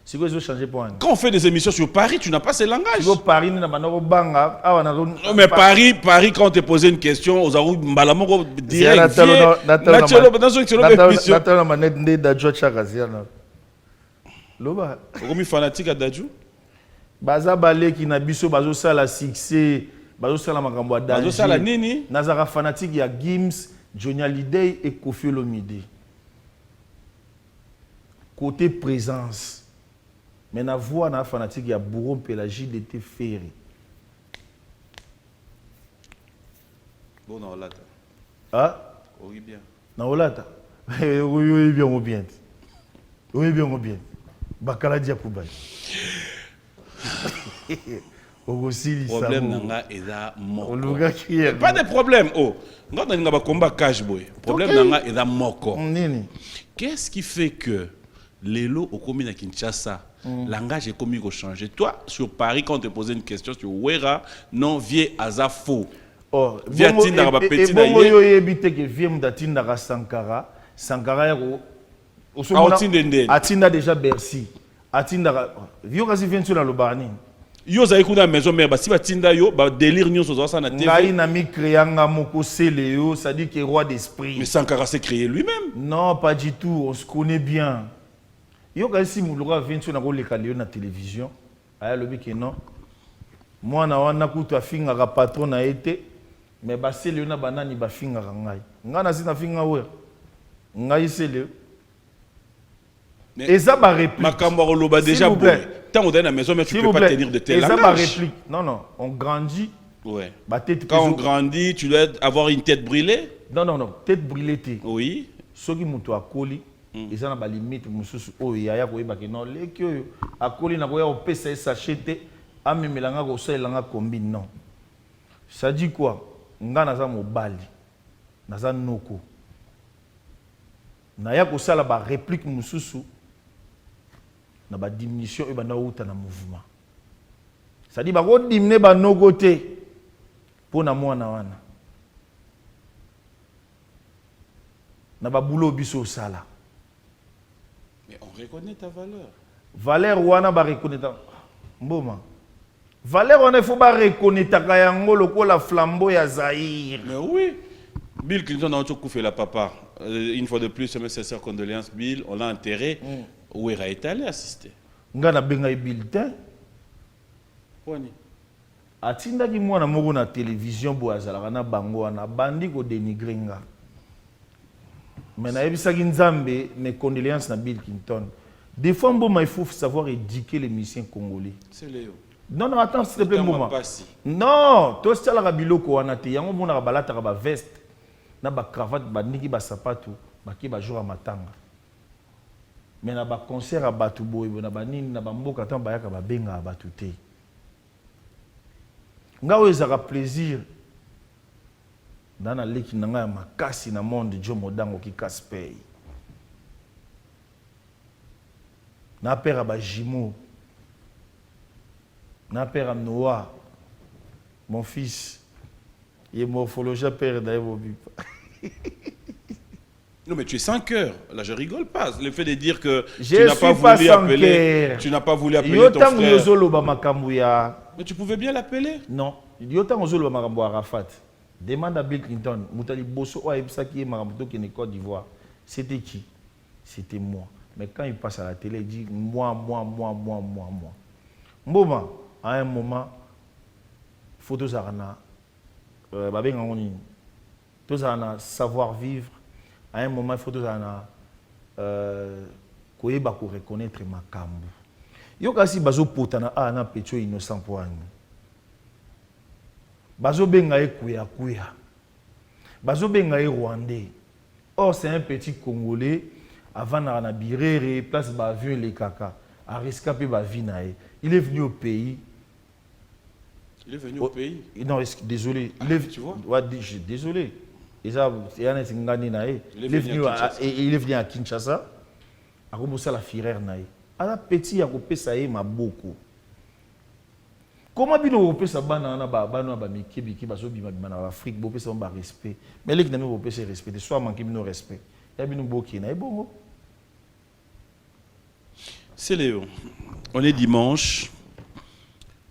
S4: sikoyo ezochange mpo wani
S3: Quand on fait des émissions sur Paris, tu n'as pas ces langages.
S4: sikoyo Paris nde na banda kobanga awa na
S3: Non, mais Paris, quand on te posait une question, aux arous, Mbalamoko, direct,
S4: natala na manete nde dajwa chaka ziana loba
S3: Okomi fanatique à Dadju.
S4: baza baleki na biso bazosala succès bazosala makambo ya
S3: Bazosala
S4: danger
S3: nini?
S4: nazaka fanatique ya Gims Johnny Hallyday et Koffi Olomide côté présence mais na voix na fanatique ya Bourron Pélagie d'été ferré
S3: Bon, non, là,
S4: ah
S3: oui, bien.
S4: na olata oui bien ou bien oui bien ou bien bakala dia kubai
S3: Problème nanga eza moko.
S4: Olugaki
S3: Pas de problème. Oh, ngana nga ba combat cash boy. Problème nanga eza moko.
S4: nini
S3: Qu'est-ce qui fait que les lots au commis à Kinshasa, langage est commis au changer. Toi, sur Paris, quand on te posait une question sur Ouera, non, vieux Aza faux.
S4: oh
S3: Via Tindara ba petit na
S4: bongo
S3: ye.
S4: yo yebite ke vie mudatindaka Sankara yako atinda déjà Bercy atindaka yo kasi vient sur la Lobani
S3: Yo za ekuna maison mère ba si ba tinda yo ba délire nyonso zo ça na TV.
S4: ngai na mi créanga moko Célio, ça dit que roi d'esprit.
S3: Mais Sankara s'est créé lui-même.
S4: Non, pas du tout, on se connaît bien. Yo kasi mulura vient sur na ko leka leo na télévision. Aya lobi ke non. Moi na wana kutu afinga ka patron na été mais ba Célio na banani ba finga ka ngai. Ngana sina finga we. Ngai Célio. Et ça, ma réplique.
S3: Makambo loba déjà bon. Tant on est dans la maison, mais tu peux pas tenir de tel langage.
S4: Et ça, ma réplique. Non, non, on grandit.
S3: Ouais.
S4: Tête
S3: quand on grandit, tu dois avoir une tête brûlée.
S4: Non, non, non, tête brûlée.
S3: Oui.
S4: Ceux qui m'ont à coller, ils ont des limites. Oh, il y a des non, les que à coller, na on peut s'acheter. Ah, mais melanga ko ça langa combine non. Ça dit quoi? Nga za mobali. Naza noko. Na ya ko sala ba réplique mususu. Na ba diminution et ba na uta na mouvement. Ça dit ba ko diminuer ba no côté pour na mwana wana. Na ba boulot biso sala.
S3: Mais on reconnaît ta valeur.
S4: Valeur wana ba reconnaître mboma. Valeur wana faut ba reconnaître ka yango lokola flambeau ya Zaïre.
S3: Mais oui. Bill Clinton a tout fait la papa. Une fois de plus, mes sincères condoléances Bill, on l'a enterré. Où est allé assister?
S4: Ngana benga bulletin.
S3: Wani.
S4: Atinda ki mwana moko na télévision bo azalaka na bango wana bandi ko dénigrer nga. Mais na yebisaki Nzambe mes condoléances na Bill Clinton. Des fois mboma il faut savoir éduquer les musiciens congolais.
S3: C'est Léo.
S4: Non non attends s'il te plaît mboma. Non, to stala ka biloko wana te yango mona ka balata ka ba veste na ba cravate ba niki ba sapato ba ki ba jour à matanga. Mais na ba concert à batu boy na ba nini na ba mboka tan ba yaka ba benga batu te. Nga wezaka plaisir dans la leki na nga makasi na monde Joe Modango ki Casper. Na père ba Jimo. Na père Noah. Mon fils. Il est morphologie père d'Aérobi.
S3: Non mais tu es sans cœur. Là je rigole pas. Le fait de dire que
S4: tu
S3: n'as pas voulu appeler, tu n'as pas voulu appeler ton frère. Mais tu pouvais bien l'appeler.
S4: Non. Yotan ozolo makambo Arafat. Demande à Bill Clinton. Moutali bosso o ebisa ki makambo qui est Côte d'Ivoire. C'était qui? C'était moi. Mais quand il passe à la télé, il dit moi. Mboma, à un moment, photo zarana, babenga ngoni, to zarana savoir vivre. À un moment, photo zarana, koyeba ko reconnaître makambo. Yo kasi bazo potana na pecho innocent poani. Bazo benga e kuya. Bazo benga e rwandais. Or c'est un petit Congolais avant na birere place ba avion les kaka a rescapé ba vie na. Il est venu au pays.
S3: Il est venu au pays.
S4: Non, désolé.
S3: Tu vois?
S4: Ouais, désolé. Il est venu à Kinshasa. A commencé la firère na. A petit a coupé ça ma beaucoup. Comment bino opé ça bana na ba miki ba zo bima na Afrique bo pesa ba respect. Mais les qui n'ont pas ce respect, soit manquer bino respect. Ya bino boki na bongo.
S3: C'est Léo. On est dimanche.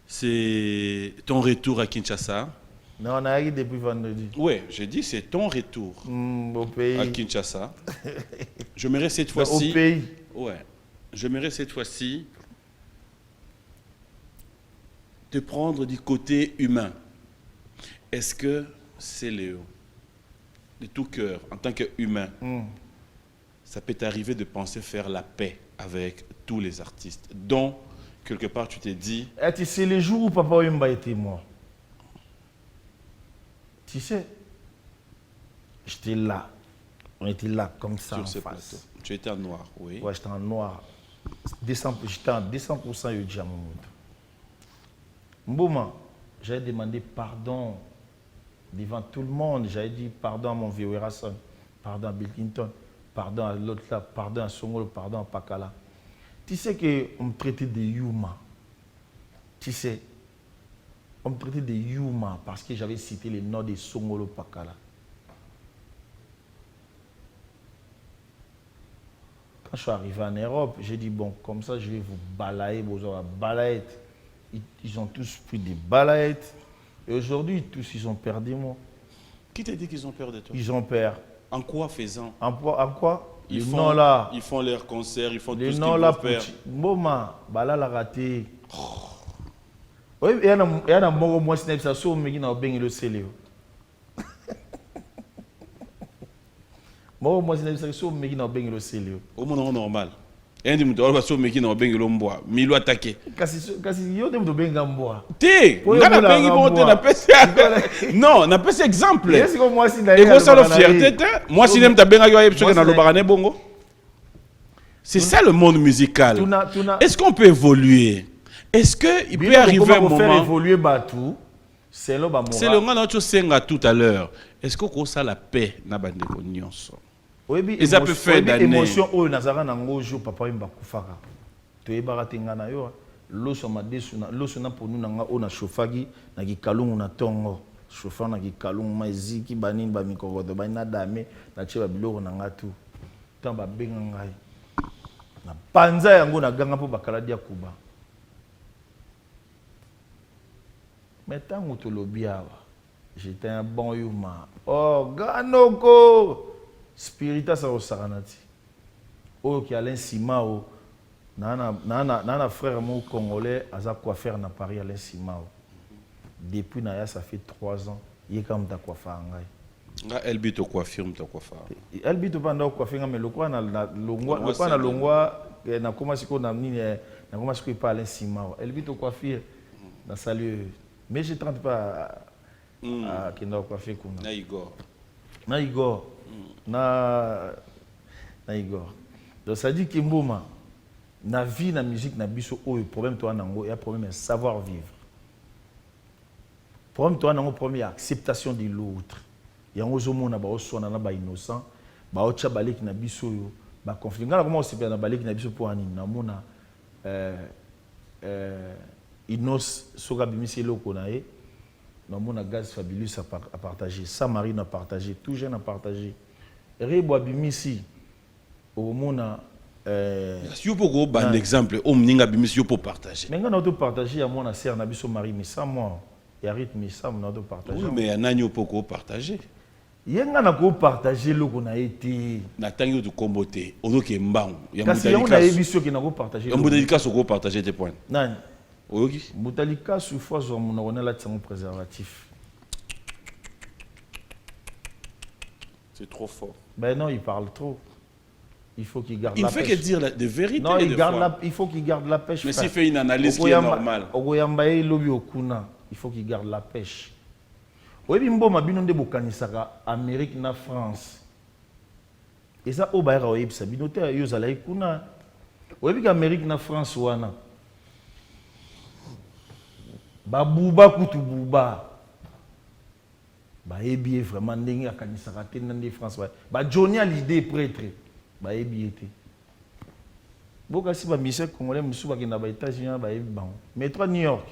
S3: C'est ton retour à Kinshasa.
S4: Non, on a eu depuis vendredi.
S3: Oui, j'ai dit c'est ton retour
S4: au pays.
S3: À Kinshasa. J'aimerais cette fois-ci.
S4: Au pays.
S3: Ouais. J'aimerais cette fois-ci te prendre du côté humain. Est-ce que c'est Léo, de tout cœur, en tant qu'humain, ça peut t'arriver de penser faire la paix avec tous les artistes, dont quelque part tu t'es dit...
S4: Tu sais, les jours où Papa Wemba était mort, tu sais, j'étais là. On était là, comme ça, en face.
S3: Plateau. Tu étais en noir, oui.
S4: Ouais, j'étais en noir. J'étais en 200% au Djamoud. Mbouma, j'avais demandé pardon devant tout le monde. J'avais dit pardon à mon vieux Rasson, pardon à Bill Clinton, pardon à l'autre là, pardon à Songolo, pardon à Pakala. Tu sais qu'on me traitait de Yuma. Tu sais, on me traitait de Yuma parce que j'avais cité les noms de Songolo Pakala. Quand je suis arrivé en Europe, j'ai dit, bon, comme ça, je vais vous balayer, vous aurez balayettes. Ils ont tous pris des balayettes. Et aujourd'hui, tous, ils ont perdu moi.
S3: Qui t'a dit qu'ils ont peur de toi?
S4: Ils ont peur.
S3: En quoi faisant?
S4: En quoi
S3: Ils
S4: les
S3: font,
S4: noms là.
S3: ils font leurs concerts, ils font tout
S4: Les
S3: ce qu'ils
S4: noms là,
S3: vont faire.
S4: Boma, bala la raté. Oui, il y a un bon mois, c'est ça, so, mais il y a un ben le célio. Moi, c'est ça, so, mais il y a un ben le célio.
S3: Au monde normal. Un des moutons, on va se mettre dans le bain de l'ombois. Milo attaqué.
S4: Kasi yo dem do ben gamboa.
S3: T'es, on a pas qui monte na PC. Non, na PC exemple.
S4: Est-ce que moi si
S3: et quoi ça la fierté? Moi si n'aime ta benga yo yep na lo barané bongo. C'est ça le monde musical. Est-ce qu'on peut évoluer? Est-ce que il peut arriver un moment
S4: faire évoluer Batou? C'est le
S3: moment notre senga tout à l'heure. Est-ce qu'on ça la paix na bande ko nyonso?
S4: Oui,
S3: et ça peut faire d'années.
S4: Émotion au Nazara nango jo papa imba kufaka. To yebara tenga yo. Loso madesu na loso na ponu nanga ona chauffagi na gikalungu na tongo. Chauffeur na gikalungu maziki banini ba mikorodo ba na dame na cheba biloko nanga tu. Tamba benga ngai. Na panza yango na ganga po bakala dia kuba. Metango to lobiawa. J'étais un bon yuma. Oh, ganoko. Spirita sa osaranati. Oh qui Alain Simao. Nana frère mon congolais aza coiffeur na Paris Alain Simao. Depuis naya ça fait 3 ans. Il est comme ta coiffeur ngai.
S3: Nga elbi to coiffure ta coiffeur.
S4: Elbi to panda coiffeur mais le quoi na longwa na koma siko na nini na koma siko pas Alain Simao. Elbi to coiffure na salut. Mais je tente pas à kenda coiffeur kuna.
S3: Na Igor.
S4: Na Igor. Na Igor. Donc ça dit que Mboma, na vie, na musique, na biso, oh, le problème toi nango, il y a problème de savoir vivre. Problème toi nango, problème acceptation de l'autre. Il y a un homme na ba osona na ba innocent, ba ocha balek na biso yo, ba conflit. Ngala comment on se na balek na biso pour ani na mona inos soga bimisi loko na e. Na mona gaz fabuleux à partager, sa marine à partager, tout jeune à partager. Rebo abimisi au mona
S3: si vous pouvez un exemple au mninga bimisi pour partager.
S4: Mais on a partager à mon sœur na biso mari mais sans moi et rythme mais ça on a partager.
S3: Oui mais anani pour partager.
S4: Yenga na ko partager lo qu'on a été
S3: na tangi de komboté ozoke mbangu
S4: ya mutalika. Kasi on a biso ki na ko partager.
S3: Ya mutalika so ko partager tes points.
S4: Nani?
S3: Oyoki?
S4: Mutalika sous fois on a la tsango préservatif.
S3: C'est trop fort.
S4: Ben non, il parle trop. Il faut qu'il garde
S3: la
S4: pêche.
S3: Il ne fait que dire de vérité.
S4: Non, il faut qu'il garde la pêche.
S3: Mais s'il fait une analyse qui est normale.
S4: Il faut qu'il garde la pêche. Oui, Mboma binonde bokanisaka Amérique na France. Et ça au baira oyebi sa binote yo zala ikuna. Oui, Amérique na France wana. Ba buba kutu buba. Ba ebi vraiment ndenge akanisaka te ndenge France ba Johnny a l'idée prêtre ba ebi été boka si ba mission congolais musu ba kina ba États-Unis ba ebi ban métro New York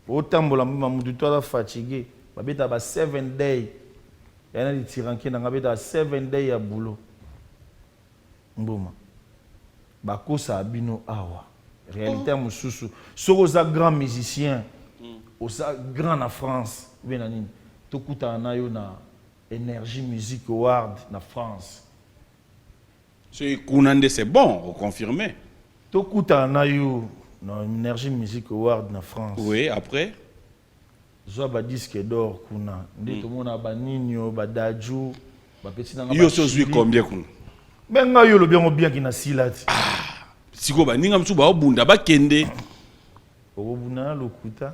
S4: otambola mudu to la fatigué ba beta ba 7 day yana di tiranke na beta 7 day ya boulot mboma ba kosa abino awa réalité mususu soko za grand musicien oza grand na France benanini tokuta na yo na Énergie Music Award na France.
S3: C'est Kounande, c'est bon, vous confirmez.
S4: Tokuta na yo na Énergie Music Award na France.
S3: Oui, après
S4: zo ba disque d'or kuna. Ndé to mona ba Ninho, ba Daju, ba petit na ba.
S3: Yo so zui combien kuna?
S4: Benga yo lo bien ki na silati.
S3: Ah, siko ba ninga msu ba obunda ba kende.
S4: Obuna lokuta.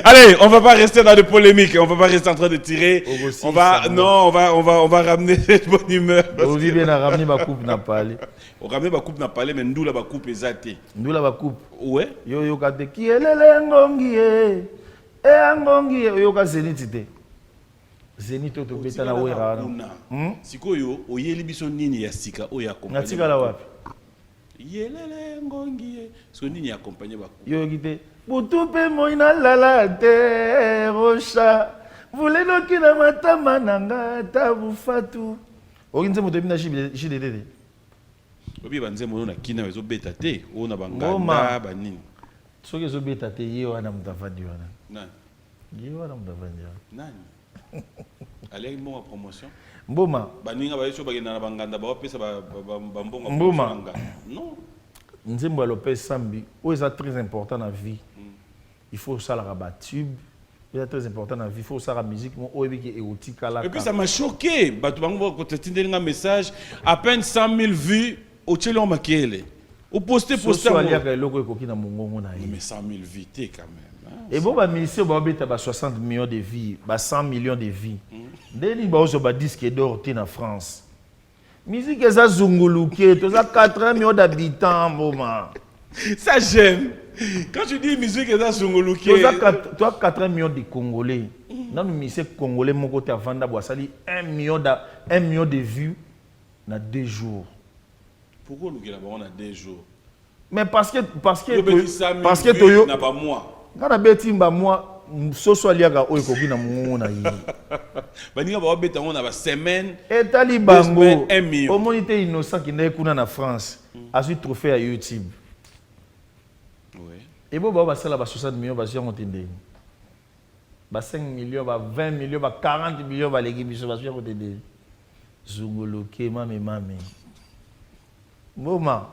S3: Allez, on va pas rester dans des polémiques, on va pas rester en train de tirer.
S4: Aussi,
S3: On va, non, on va ramener cette bonne humeur.
S4: On dit bien ramener ma coupe n'a pas allé.
S3: On ramène ma coupe n'a pas allé, mais nous la coupe est zaté.
S4: Nous la coupe.
S3: Ouais.
S4: Yo kate qui elele ngongi e ngongi yo ka zenitite. Zenito to beta na wera na.
S3: Sikoyo oyeli biso nini ya sika oya accompagner.
S4: Natika la wapi?
S3: Yelele ngongi so nini accompagner ba.
S4: Yo kite butupe moina lala te rocha. Vuleno kina matama nanga tabufatu. Okinze moto bina shidede.
S3: Obi banze mono na kina wezo beta te ona banganda ba nini.
S4: Soki zo beta te ye wana mutafadi wana.
S3: Nani?
S4: Ye wana mutafadi.
S3: Nani? Allez mo promotion.
S4: Mboma.
S3: Baninga ba yeso bagenda na banganda ba pesa ba mbonga.
S4: Mboma.
S3: Non.
S4: Nzembo Lopez Sambi, c'est très important dans la vie. Il faut ça la tube. C'est très important dans la vie. Il faut ça la musique.
S3: Et puis ça m'a choqué. Quand tu as un message, à peine 100 000 vues, au Tchelon Makele. Au posté. Mais 100 000 vues, t'es quand même.
S4: Et bon, ministère va 60 millions de vies, 100 millions de vies. Dès qu'il y a un disque d'or en France. Musique est ça zunguluke, tu as 80 millions d'habitants, moment.
S3: Ça j'aime. Quand tu dis musique est ça zunguluke,
S4: tu as 80 millions de Congolais. Dans le musique congolais, mon côté à Vanda Boissali, 1 million de vues dans 2 jours.
S3: Pourquoi nous avons 2 jours?
S4: Mais parce que
S3: tu n'as pas moi.
S4: Quand on a bêti moi, soso aliaga oyo ko bina mungu na yi.
S3: Baninga ba beta on a semaine.
S4: Et talibango. Au monité innocent qui n'est kuna na France. A su trophée à YouTube.
S3: Oui.
S4: Et bon ba sala ba 60 millions ba sia ngotende. Ba 5 millions, ba 20 millions, ba 40 millions ba legi biso ba sia ngotende. Zunguluke mame. Moma.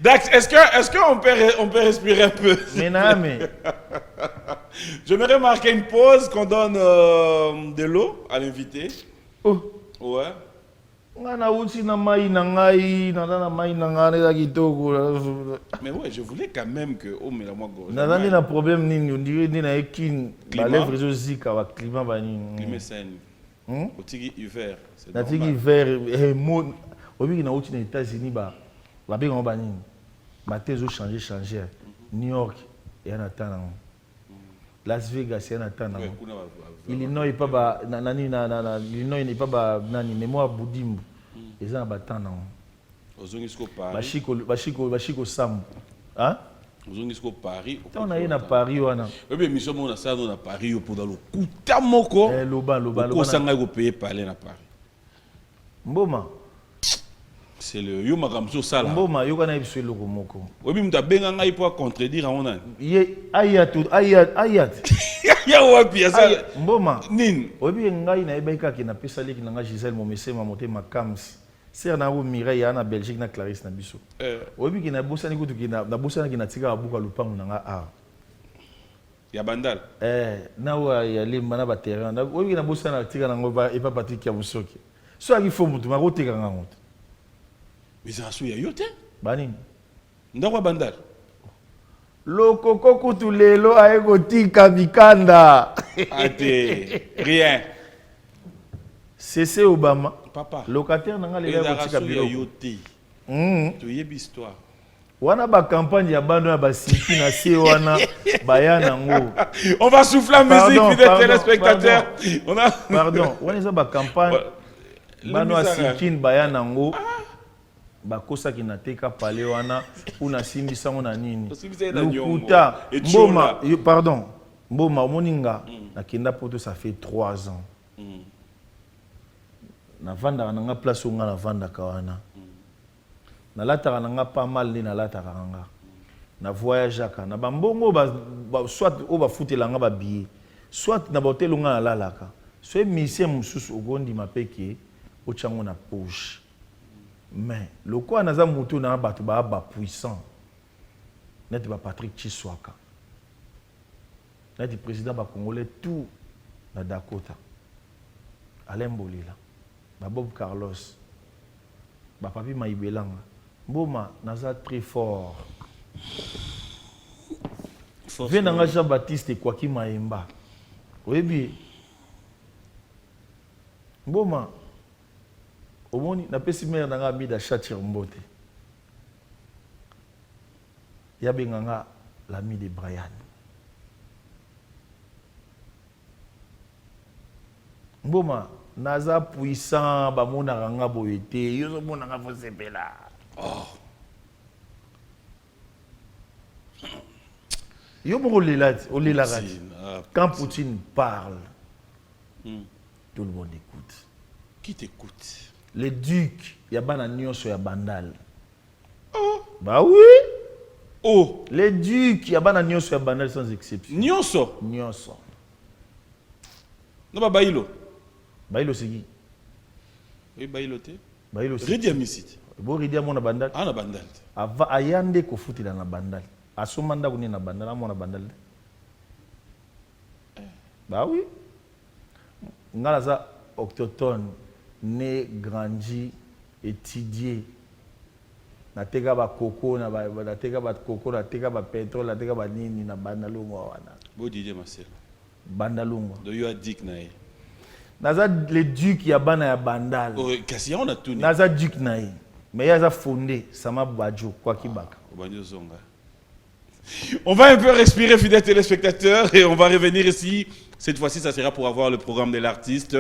S3: Dax, est-ce qu'on peut respirer un peu?
S4: Mais.
S3: J'aimerais marquer une pause, qu'on donne de l'eau à l'invité.
S4: Oh.
S3: Ouais.
S4: Mais
S3: ouais, je voulais quand même que... Oh, mais la moi,
S4: un problème, on dirait qu'il y a un climat.
S3: Climat sain. Au tigui hiver.
S4: C'est normal. Hiver, au milieu des États-Unis, changé. New York, il y a un temps. Las Vegas, il y a un temps. Illinois, n'est pas mémoire Boudimbo. Ils ont un temps. Bachiko Sam. Hein?
S3: Aux Paris.
S4: On a eu à Paris.
S3: Oui, mais nous avons à Paris pour dans le coup. Tamoko.
S4: Loba.
S3: Payer parler à Paris.
S4: Mboma.
S3: C'est le Yoma Ramso Sala.
S4: Mboma, Yokana Ibsu Lokomoko.
S3: Oui, mais tu as bien un pour contredire à mon âne.
S4: Ayat.
S3: Yawapi, ça.
S4: Mboma.
S3: Nin.
S4: Oui, ngai na ebeka ki na pesa leki na Gisèle Momese mamote makams. C'est na Mireille na Belgique na Clarisse na biso. Oui, ki na bosani kutu ki na bosana ki na tika buka lupangu na nga
S3: Ya bandal.
S4: Na wa ya limba na ba terrain. Oui, ki na bosana tika na ngoba e pa Patrick ya Musoki. So aki fo mutu makote ka ngoto.
S3: Mais ça a yote.
S4: Bani.
S3: Ndakwa bandal.
S4: Lokoko kutulelo aegotika bikanda.
S3: Ate. Rien.
S4: C'est Obama.
S3: Papa.
S4: Locataire nanga le aegotika biloko.
S3: Yote. Tu yebi histoire.
S4: Wana ba campagne ya bando ya basiki na sie wana bayana ngo.
S3: On va souffler la musique fidèles téléspectateurs.
S4: Pardon. Wana za ba campagne bando ya sikine bayana ngo. Bakosa ki na teka pale wana una simbi sango na nini lukuta mboma pardon mboma moninga na kenda poto ça fait 3 ans na vanda na place nga na vanda kawana na lataka na pas mal ni na lataka nga na voyage aka na bambongo soit o ba futela nga ba billet soit na hotel nga na lalaka so mission mususu ogondi mapeke o chango na poche. Mais le quoi naza mutu na batu ba puissant net ba Patrick Chiswaka net président ba congolais tout na Dakota Alain Bolila ba Bob Carlos ba Papi Maibelanga mboma naza très fort Viens dans Jean-Baptiste et Kwaki Maemba. Oui, bien. Bon, au moins, na pesi mère na ngami da chatir mbote. Ya benganga l'ami de Brian. Mboma naza puissant ba mona ranga boyete yo zo mona nga fo sepela. Oh. Yo mo lela radi. Quand Poutine parle, tout le monde écoute.
S3: Qui t'écoute?
S4: Les ducs, il y a bana nyonso ya bandal. Oh. Bah oui.
S3: Oh.
S4: Les ducs, il y a bana nyonso ya bandal sans exception.
S3: Nyonso.
S4: Nyonso.
S3: Non ba Bailo.
S4: Bailo c'est qui?
S3: Oui, Bailo te.
S4: Bailo c'est.
S3: Ridia misit.
S4: Bo Ridia mo na bandal.
S3: Ah na bandal.
S4: Ava ayande ko futila na bandal. Asomanda kuni na bandal, mo na bandal. Bah oui. Ngalaza autochtone, né, grandi, étudié. Nateka ba coco, nateka ba coco, nateka ba pétrole, nateka ba nini na bandalungu wana.
S3: Bo Didier Marcel.
S4: Bandalungu.
S3: Do you a dik na e.
S4: Naza le duc ya bana ya bandal.
S3: Oh, kasi on a tout.
S4: Naza duc na e. Mais yaza fondé sama badjo kwa kibaka.
S3: Zonga. On va un peu respirer, fidèles téléspectateurs, et on va revenir ici. Cette fois-ci, ça sera pour avoir le programme de l'artiste,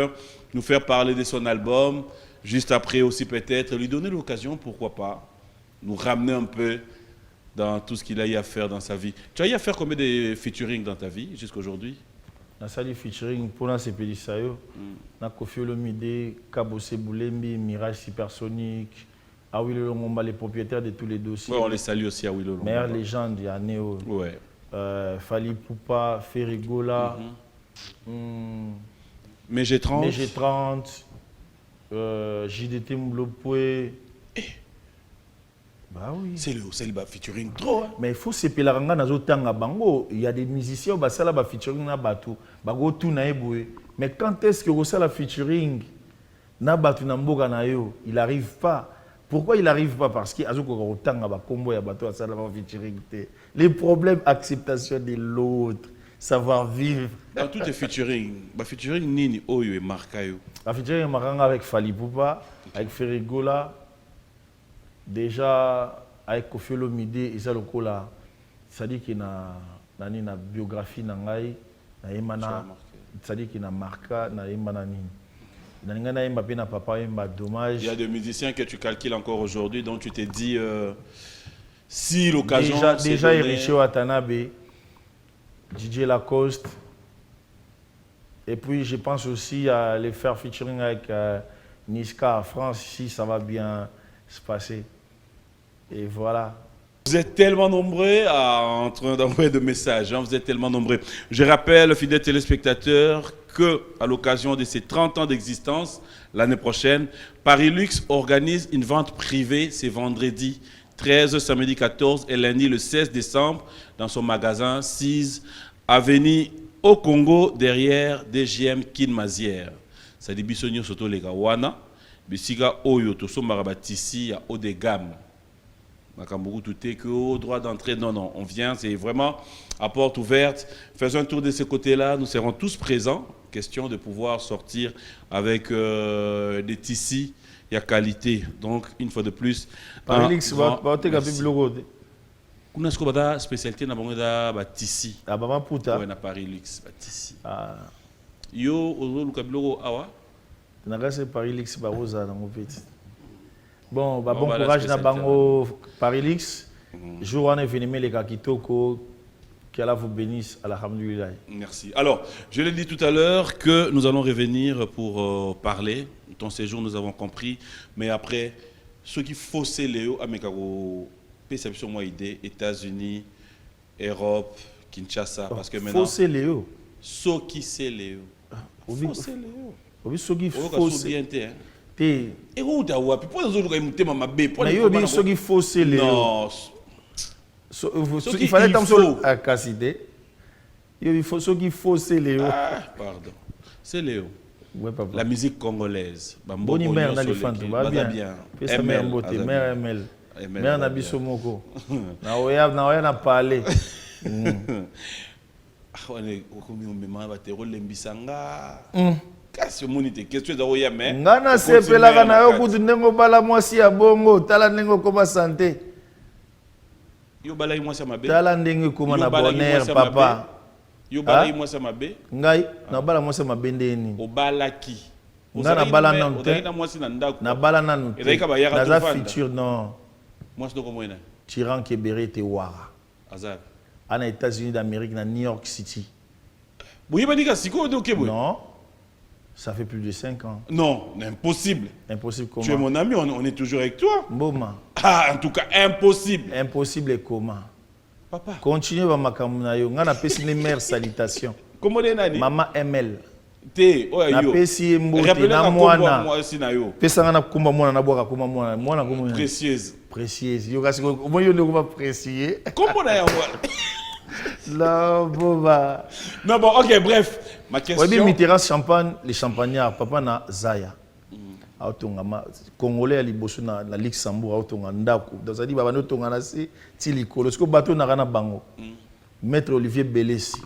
S3: nous faire parler de son album. Juste après aussi, peut-être, lui donner l'occasion, pourquoi pas, nous ramener un peu dans tout ce qu'il a eu à faire dans sa vie. Tu as eu à faire combien de featuring dans ta vie jusqu'à aujourd'hui?
S4: Na sali featuring pour na sepeli sayo. Na Koffi Olomide, Kabose Boulembi, Mirage Supersonique. Awilo Longomba, les propriétaires de tous les dossiers.
S3: Ouais, on les salue aussi à Awilo Longomba.
S4: Meilleure légende, il y a Néo.
S3: Ouais.
S4: Fali Poupa, Ferrigola.
S3: Mais j'ai 30.
S4: JDT Mblopoué. Bah oui.
S3: C'est le featuring trop. Hein.
S4: Mais il faut se pélaranga dans autant bango. Il y a des musiciens qui ont featuring na batu. Bago tout na eboué. Mais quand est-ce que vous la featuring na batu na mboka na yo, il arrive pas. Pourquoi il n'arrive pas? Parce qu'il y a autant de combo et de les problèmes d'acceptation de l'autre, savoir vivre.
S3: Dans tout est featuring. Featuring Nini Oyo et Marcayo.
S4: Featuring avec Fali Poupa, avec Ferrigola, déjà avec Koffi Olomide, et ça le coup là. C'est-à-dire qu'il y a une biographie, c'est-à-dire qu'il y a marqué, il y
S3: a des musiciens que tu calcules encore aujourd'hui, donc tu t'es dit si l'occasion
S4: déjà Eriché Watanabe, DJ Lacoste, et puis je pense aussi à les faire featuring avec Niska en France, si ça va bien se passer. Et voilà.
S3: Vous êtes tellement nombreux en train d'envoyer des messages, hein, vous êtes tellement nombreux. Je rappelle, fidèles téléspectateurs, qu'à l'occasion de ses 30 ans d'existence, l'année prochaine, Paris Luxe organise une vente privée, c'est vendredi 13, samedi 14 et lundi le 16 décembre dans son magasin 6 avenue au Congo, derrière DGM Kinmazière. Ça dit bisogno soto les gawana, bisiga oyo to sombara tisi à haut de gamme. Tout est que au droit d'entrée, non, on vient, c'est vraiment à porte ouverte. Faisons un tour de ce côté-là, nous serons tous présents. Question de pouvoir sortir avec des tissus et à qualité. Donc, une fois de plus.
S4: Paris-Lix, vous avez un logo.
S3: Vous avez une spécialité dans le tissu.
S4: Ah, bah, putain.
S3: Oui, dans Paris-Lix, tissu.
S4: Ah.
S3: Yo, vous avez un logo, awa?
S4: C'est Paris-Lix, bah, vous avez un petit. Bon, bah, bon courage dans Bango Paris-Lix. Jour en événement, les gars qui toquent. Qu'Allah vous bénisse, alhamdoulilah.
S3: Merci. Alors, je l'ai dit tout à l'heure que nous allons revenir pour parler. Ton séjour, nous avons compris. Mais après, ceux qui faussent Léo, Amekaro, perception moi idée, États-Unis, Europe, Kinshasa. Parce que maintenant.
S4: Faussé Léo.
S3: Ceux qui c'est Léo. Faussé Léo.
S4: Oui, ceux qui faussent.
S3: Et où t'as ouapi? Pourquoi nous avons été ma bé?
S4: Mais ceux qui faussent Léo.
S3: Non.
S4: Il fallait t'en à Casside. Il faut ceux qui faussent Léo.
S3: Ah, pardon. C'est Léo.
S4: Ouais, papa.
S3: La musique congolaise.
S4: Bonne mère dans les fantômes. Va bien. Fais sa mère beauté. Mère ML. Mère Nabiso Moko. Na oya na parlé.
S3: On est comme on me m'a battu le mbisanga. Kasi omoni te question za oya mais.
S4: Ngana sepelaka na yo kutu ndengo bala mwasi ya bongo tala ndengo koma santé.
S3: Yo bala mwasi ya mabe.
S4: Tala ndenge koma na bonheur papa.
S3: Yo bala mwasi ya mabe.
S4: Ngai na bala mwasi ya mabe ndeni.
S3: Obalaki.
S4: Ngana bala nanu te.
S3: Na mwasi na ndako.
S4: Na bala nanu te.
S3: Ezalika ba yaka
S4: na
S3: tofanda.
S4: futur non.
S3: Mwasi doko moyena.
S4: Tyran Kebere te wara.
S3: Azab.
S4: Ana États-Unis d'Amérique na New York City.
S3: Boye banika siko de okebo.
S4: Non. Ça fait plus de 5 ans.
S3: Non, impossible.
S4: Impossible comment?
S3: Tu es mon ami, on est toujours avec toi.
S4: Mboma.
S3: Ah, en tout cas, impossible.
S4: Impossible et comment?
S3: Papa.
S4: Continue ba makambo na yo. Ngana pesi les mères salutations.
S3: Comment est nani?
S4: Maman ML.
S3: Te, oh
S4: Na
S3: yo.
S4: pesi mbote na mwana.
S3: Moi aussi na yo.
S4: Pesa ngana kumba mwana na boka kumba mwana. Mwana kumba.
S3: Précieuse.
S4: Précieuse. Yo kasi ko mo yo ne ko ba précieux.
S3: Comment na yo?
S4: La boba.
S3: Non bon, OK, bref. Ma question.
S4: Oui, Mitterrand champagne, les champagnards, papa na Zaya. Autongama Congolais à liboso na Luxembourg autonga ndako. Dans ça dit baba no tonga na si ti likolo. Ce que bateau na kana bango. Maître Olivier Belesi.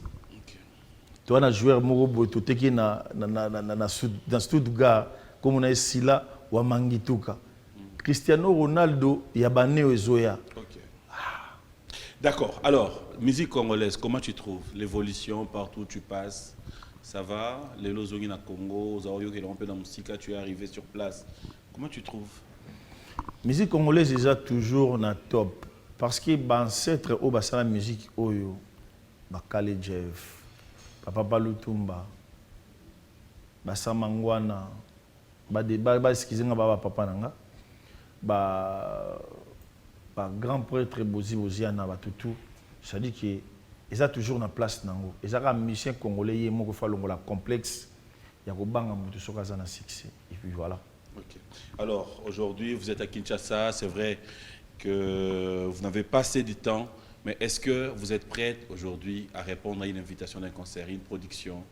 S4: Tu as un joueur moko boto teki na dans Stuttgart comme on a Sila wa Mangituka. Cristiano Ronaldo yabane ozoya.
S3: OK. D'accord. Alors, musique congolaise, comment tu trouves l'évolution partout où tu passes? Ça va? Les lozongi na Congo, Zaoyo qui est un peu dans la musique, tu es arrivé sur place. Comment tu trouves?
S4: Musique congolaise déjà toujours na top parce que ancêtre au basa la musique oyo bakale Jeff, Papa Balutumba, basa Mangwana, ba skizenga ba papa nanga, ba grand prêtre Bozi Boziana batutu, ça dit que ils ont toujours na place nango. Ils ont un musicien congolais qui moko fa longola complexe, ya ko banga mutu soka za na succès et puis voilà.
S3: OK. Alors, aujourd'hui, vous êtes à Kinshasa, c'est vrai que vous n'avez pas assez de temps, mais est-ce que vous êtes prête aujourd'hui à répondre à une invitation d'un concert, une production?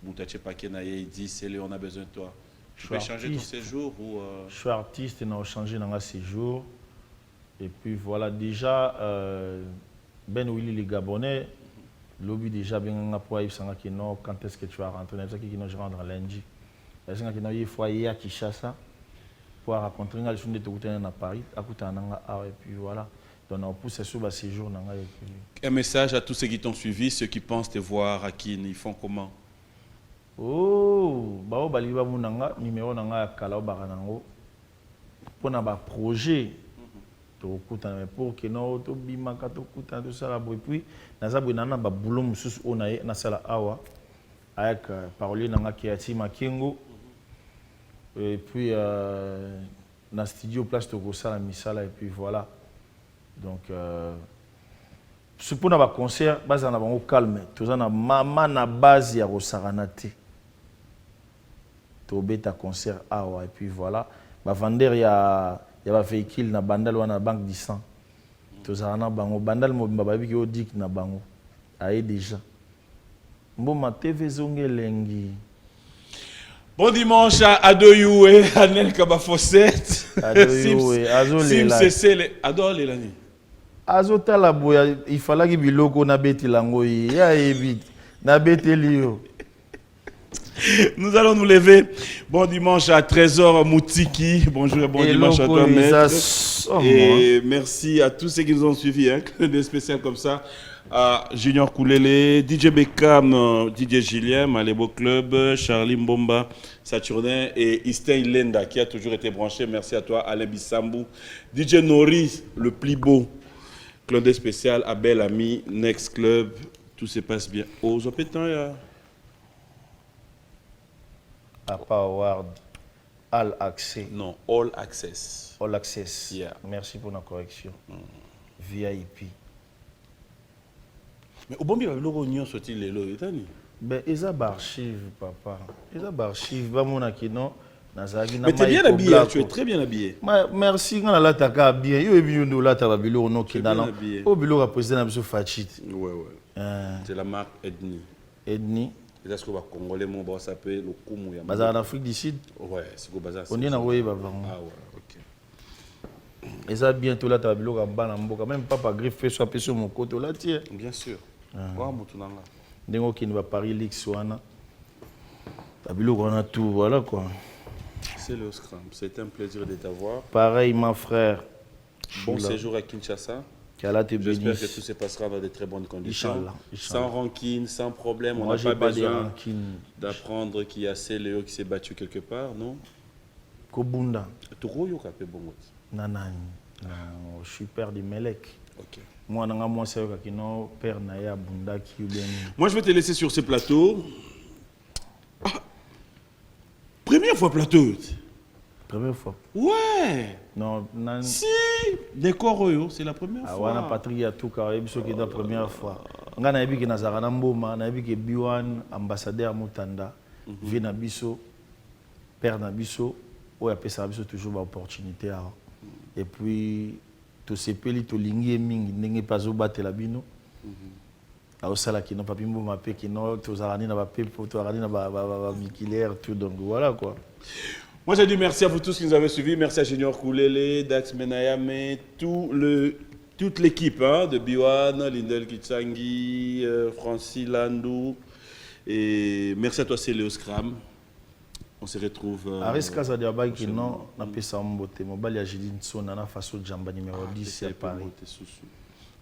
S3: Moutache Pakenaye dit c'est on a besoin de toi. Tu peux changer ton séjour ou
S4: Je suis artiste et n'a changé dans un séjour. Et puis voilà, déjà Ben Willy les Gabonais, lobby déjà bien pour y que non, quand est-ce que tu vas rentrer? C'est ça qui nous rendre lundi. Parce que il faut y aller à Kinshasa pour rencontrer les gens de tout à Paris, à Koutananga et puis voilà. Donc on pousse sur le séjour.
S3: Un message à tous ceux qui t'ont suivi, ceux qui pensent te voir à Kin, ils font comment?
S4: Oh, bah baliba munanga numéro nanga kala baranango pour na ba projet to kuta pour que no to bimaka to kuta to sala bo puis naza bwinana ba boulot mususu onaye na sala awa avec parolier nanga Kiati Makengo et puis na studio place to ko sala misala et puis voilà donc pour na ba concert baza na bango calme toza na mama na base ya rosaranate beta concert awa et puis voilà ba vendeur ya ba véhicule na bandal wana banque du sang tozana bango bandal mo babi ki odik na bango aye déjà mboma TV zongelengi.
S3: Bon dimanche à Adoyoué, Anel Kabafosset.
S4: Adoyoué, Azolela.
S3: Sim Cecile, adore les lani.
S4: Azotala boya, il fallait que biloko na beti lango ya ebit na beteli yo.
S3: Nous allons nous lever. Bon dimanche à Trésor Moutiki. Bonjour et bon dimanche à toi, maître. Et merci à tous ceux qui nous ont suivis. Des spéciales comme ça. À Junior Koulele, DJ Beckham, DJ Julien, Malebo Club, Charlie Mbomba, Saturnin et Istin Lenda qui a toujours été branché. Merci à toi, Alain Bissambou. DJ Nori, le plus beau. Club spécial, Abel Ami, Next Club. Tout se passe bien. Aux opétants,
S4: Apa Award, All Access.
S3: Non, All Access.
S4: All Access.
S3: Yeah.
S4: Merci pour la correction. VIP.
S3: Mais au bon il y a le rognon sorti les lots,
S4: ben ils ont archive papa. Ils ont archive ba mona kino nazaki na.
S3: Mais tu es bien habillé, tu es très bien habillé.
S4: Merci quand la taka bien. Yo ebi ndo la ta bilo no kidana. O bilo président na biso Fachit.
S3: Ouais ouais. C'est la marque Edni.
S4: Edni.
S3: Est-ce que va congolais mon boss s'appelle le Kumu ya.
S4: Bazar en Afrique du Sud.
S3: Ouais, c'est go bazar.
S4: On est na royeba bango.
S3: Ah ouais, OK.
S4: Et ça bientôt là ta bilo ka bana mboka même papa griffe fait soit sur mon côté là tiens.
S3: Bien sûr. Quoi, Moutounanga?
S4: Ndenge qui ne va Paris League wana. Biloko on a tout, voilà quoi.
S3: C'est le Scrum. C'était un plaisir de t'avoir.
S4: Pareil, mon frère.
S3: Bon
S4: Là.
S3: séjour à Kinshasa.
S4: Qu'Allah te
S3: J'espère
S4: bénisse.
S3: que tout se passera dans de très bonnes conditions.
S4: Inch'Allah,
S3: Sans rancune, sans problème.
S4: Moi,
S3: On n'a
S4: j'ai
S3: pas
S4: pas de
S3: besoin
S4: rancune.
S3: d'apprendre qu'il y a Céléo qui s'est battu quelque part, non?
S4: Kobunda.
S3: Toro yo kapé bongo.
S4: Nanani. Non, je suis père de Melek.
S3: Ok.
S4: Moi, je suis père Naya Bunda qui
S3: Moi, je vais te laisser sur ce plateau. Ah, première fois plateau.
S4: Première fois.
S3: Ouais.
S4: Non, nan...
S3: Si. Décor, c'est la première
S4: Ah,
S3: fois.
S4: wana Patrick ya tout carré, biso qui est la première fois. Nga na yebi ke nazara na mboma, na yebi ke Biwan ambassadeur Mutanda, vient na biso, père na biso, oya pesa biso toujours ba opportunité. Et puis to sepeli to lingi mingi ndenge pazo batela bino. A osala kino papi mboma pe kino to zarani na ba pe to zarani na ba mikilaire tout donc voilà quoi.
S3: Moi, j'ai dit merci à vous tous qui nous avez suivis. Merci à Junior Koulele, Dax Menayame, toute l'équipe de Biwan, Lindel Kitsangi, Francis Landou. Et merci à toi, Céléo Scram. On se retrouve.
S4: Aris Casa de Abay qui non, n'a pas sa mbote. Mobile ya Jidine Sonana face au Jamba numéro 10 à Paris.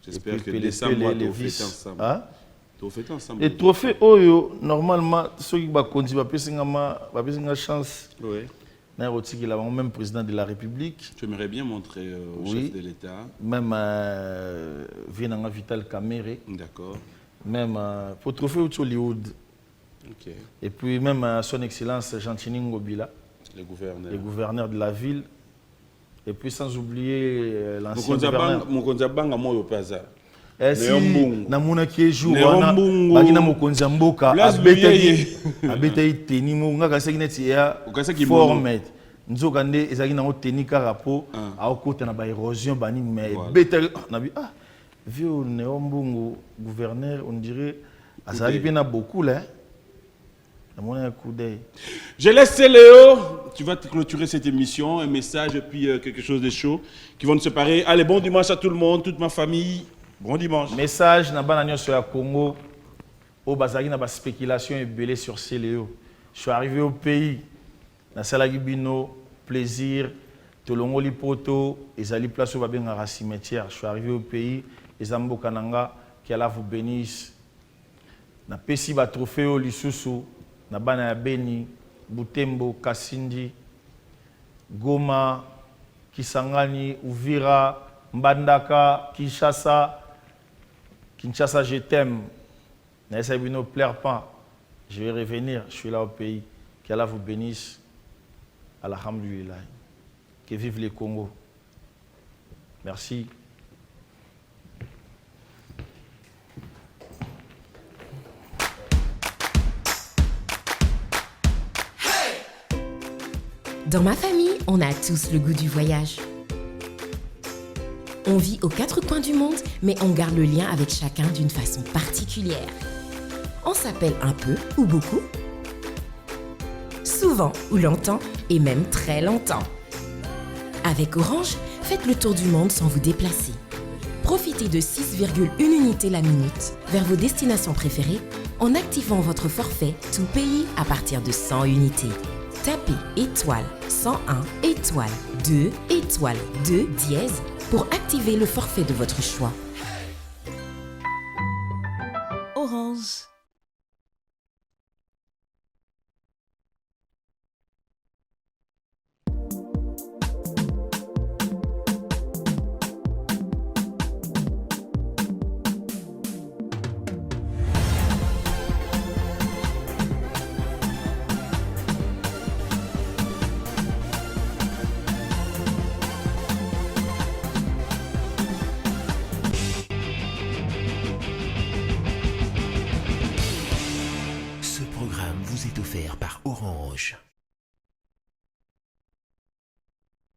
S3: J'espère que décembre, on fait ensemble.
S4: Hein?
S3: Fait ensemble.
S4: Et trophée Oyo, normalement, ceux qui ont une chance.
S3: Oui.
S4: Il a même président de la République.
S3: Tu aimerais bien montrer au chef de l'État.
S4: Même Vienanga Vital Kamere.
S3: D'accord.
S4: Même pour trophée Hollywood.
S3: Ok.
S4: Et puis même son excellence Gentini Ngobila. Le gouverneur de la ville. Et puis sans oublier l'ancien gouverneur.
S3: Mokonzabanga Moyo Paza.
S4: Si namuna ki jour wana bakina mokonzi ya mboka abetayi teni mo ngaka seki neti ya format nzoka nde ezalaki nango teni kaka po aokota na baérosion banini mais ebetaki nabi vieux Néo Mbungu gouverneur on dirait azalaki mpe na beaucoup là namona un coup d'œil.
S3: Je laisse Léo, tu vas te clôturer cette émission, un message et puis quelque chose de chaud qui vont nous séparer. Allez, bon dimanche à tout le monde, toute ma famille. Bon dimanche.
S4: Message na bana sur la Congo. Au bazaki na ba spéculation et belé sur Céléo. Je suis arrivé au pays. Na salagi bino plaisir. Tolongo li poto. Ezali place au babenga cimetière. Je suis arrivé au pays. Ezambo kananga qui Allah vous bénisse. Na pesi ba trophée au lisusu. Na bana ya Beni, Butembo, Kasindi, Goma, Kisangani, Uvira, Mbandaka, Kinshasa, je t'aime. N'essayez ne plaire pas. Je vais revenir. Je suis là au pays. Qu'Allah vous bénisse. Alhamdulillah. Que vive le Congo. Merci.
S2: Dans ma famille, on a tous le goût du voyage. On vit aux quatre coins du monde, mais on garde le lien avec chacun d'une façon particulière. On s'appelle un peu ou beaucoup, souvent ou longtemps, et même très longtemps. Avec Orange, faites le tour du monde sans vous déplacer. Profitez de 6,1 unités la minute vers vos destinations préférées en activant votre forfait tout pays à partir de 100 unités. Tapez étoile 101 étoile 2 étoile 2 dièse pour activer le forfait de votre choix.
S1: Orange.
S5: Ce programme vous est offert par Orange.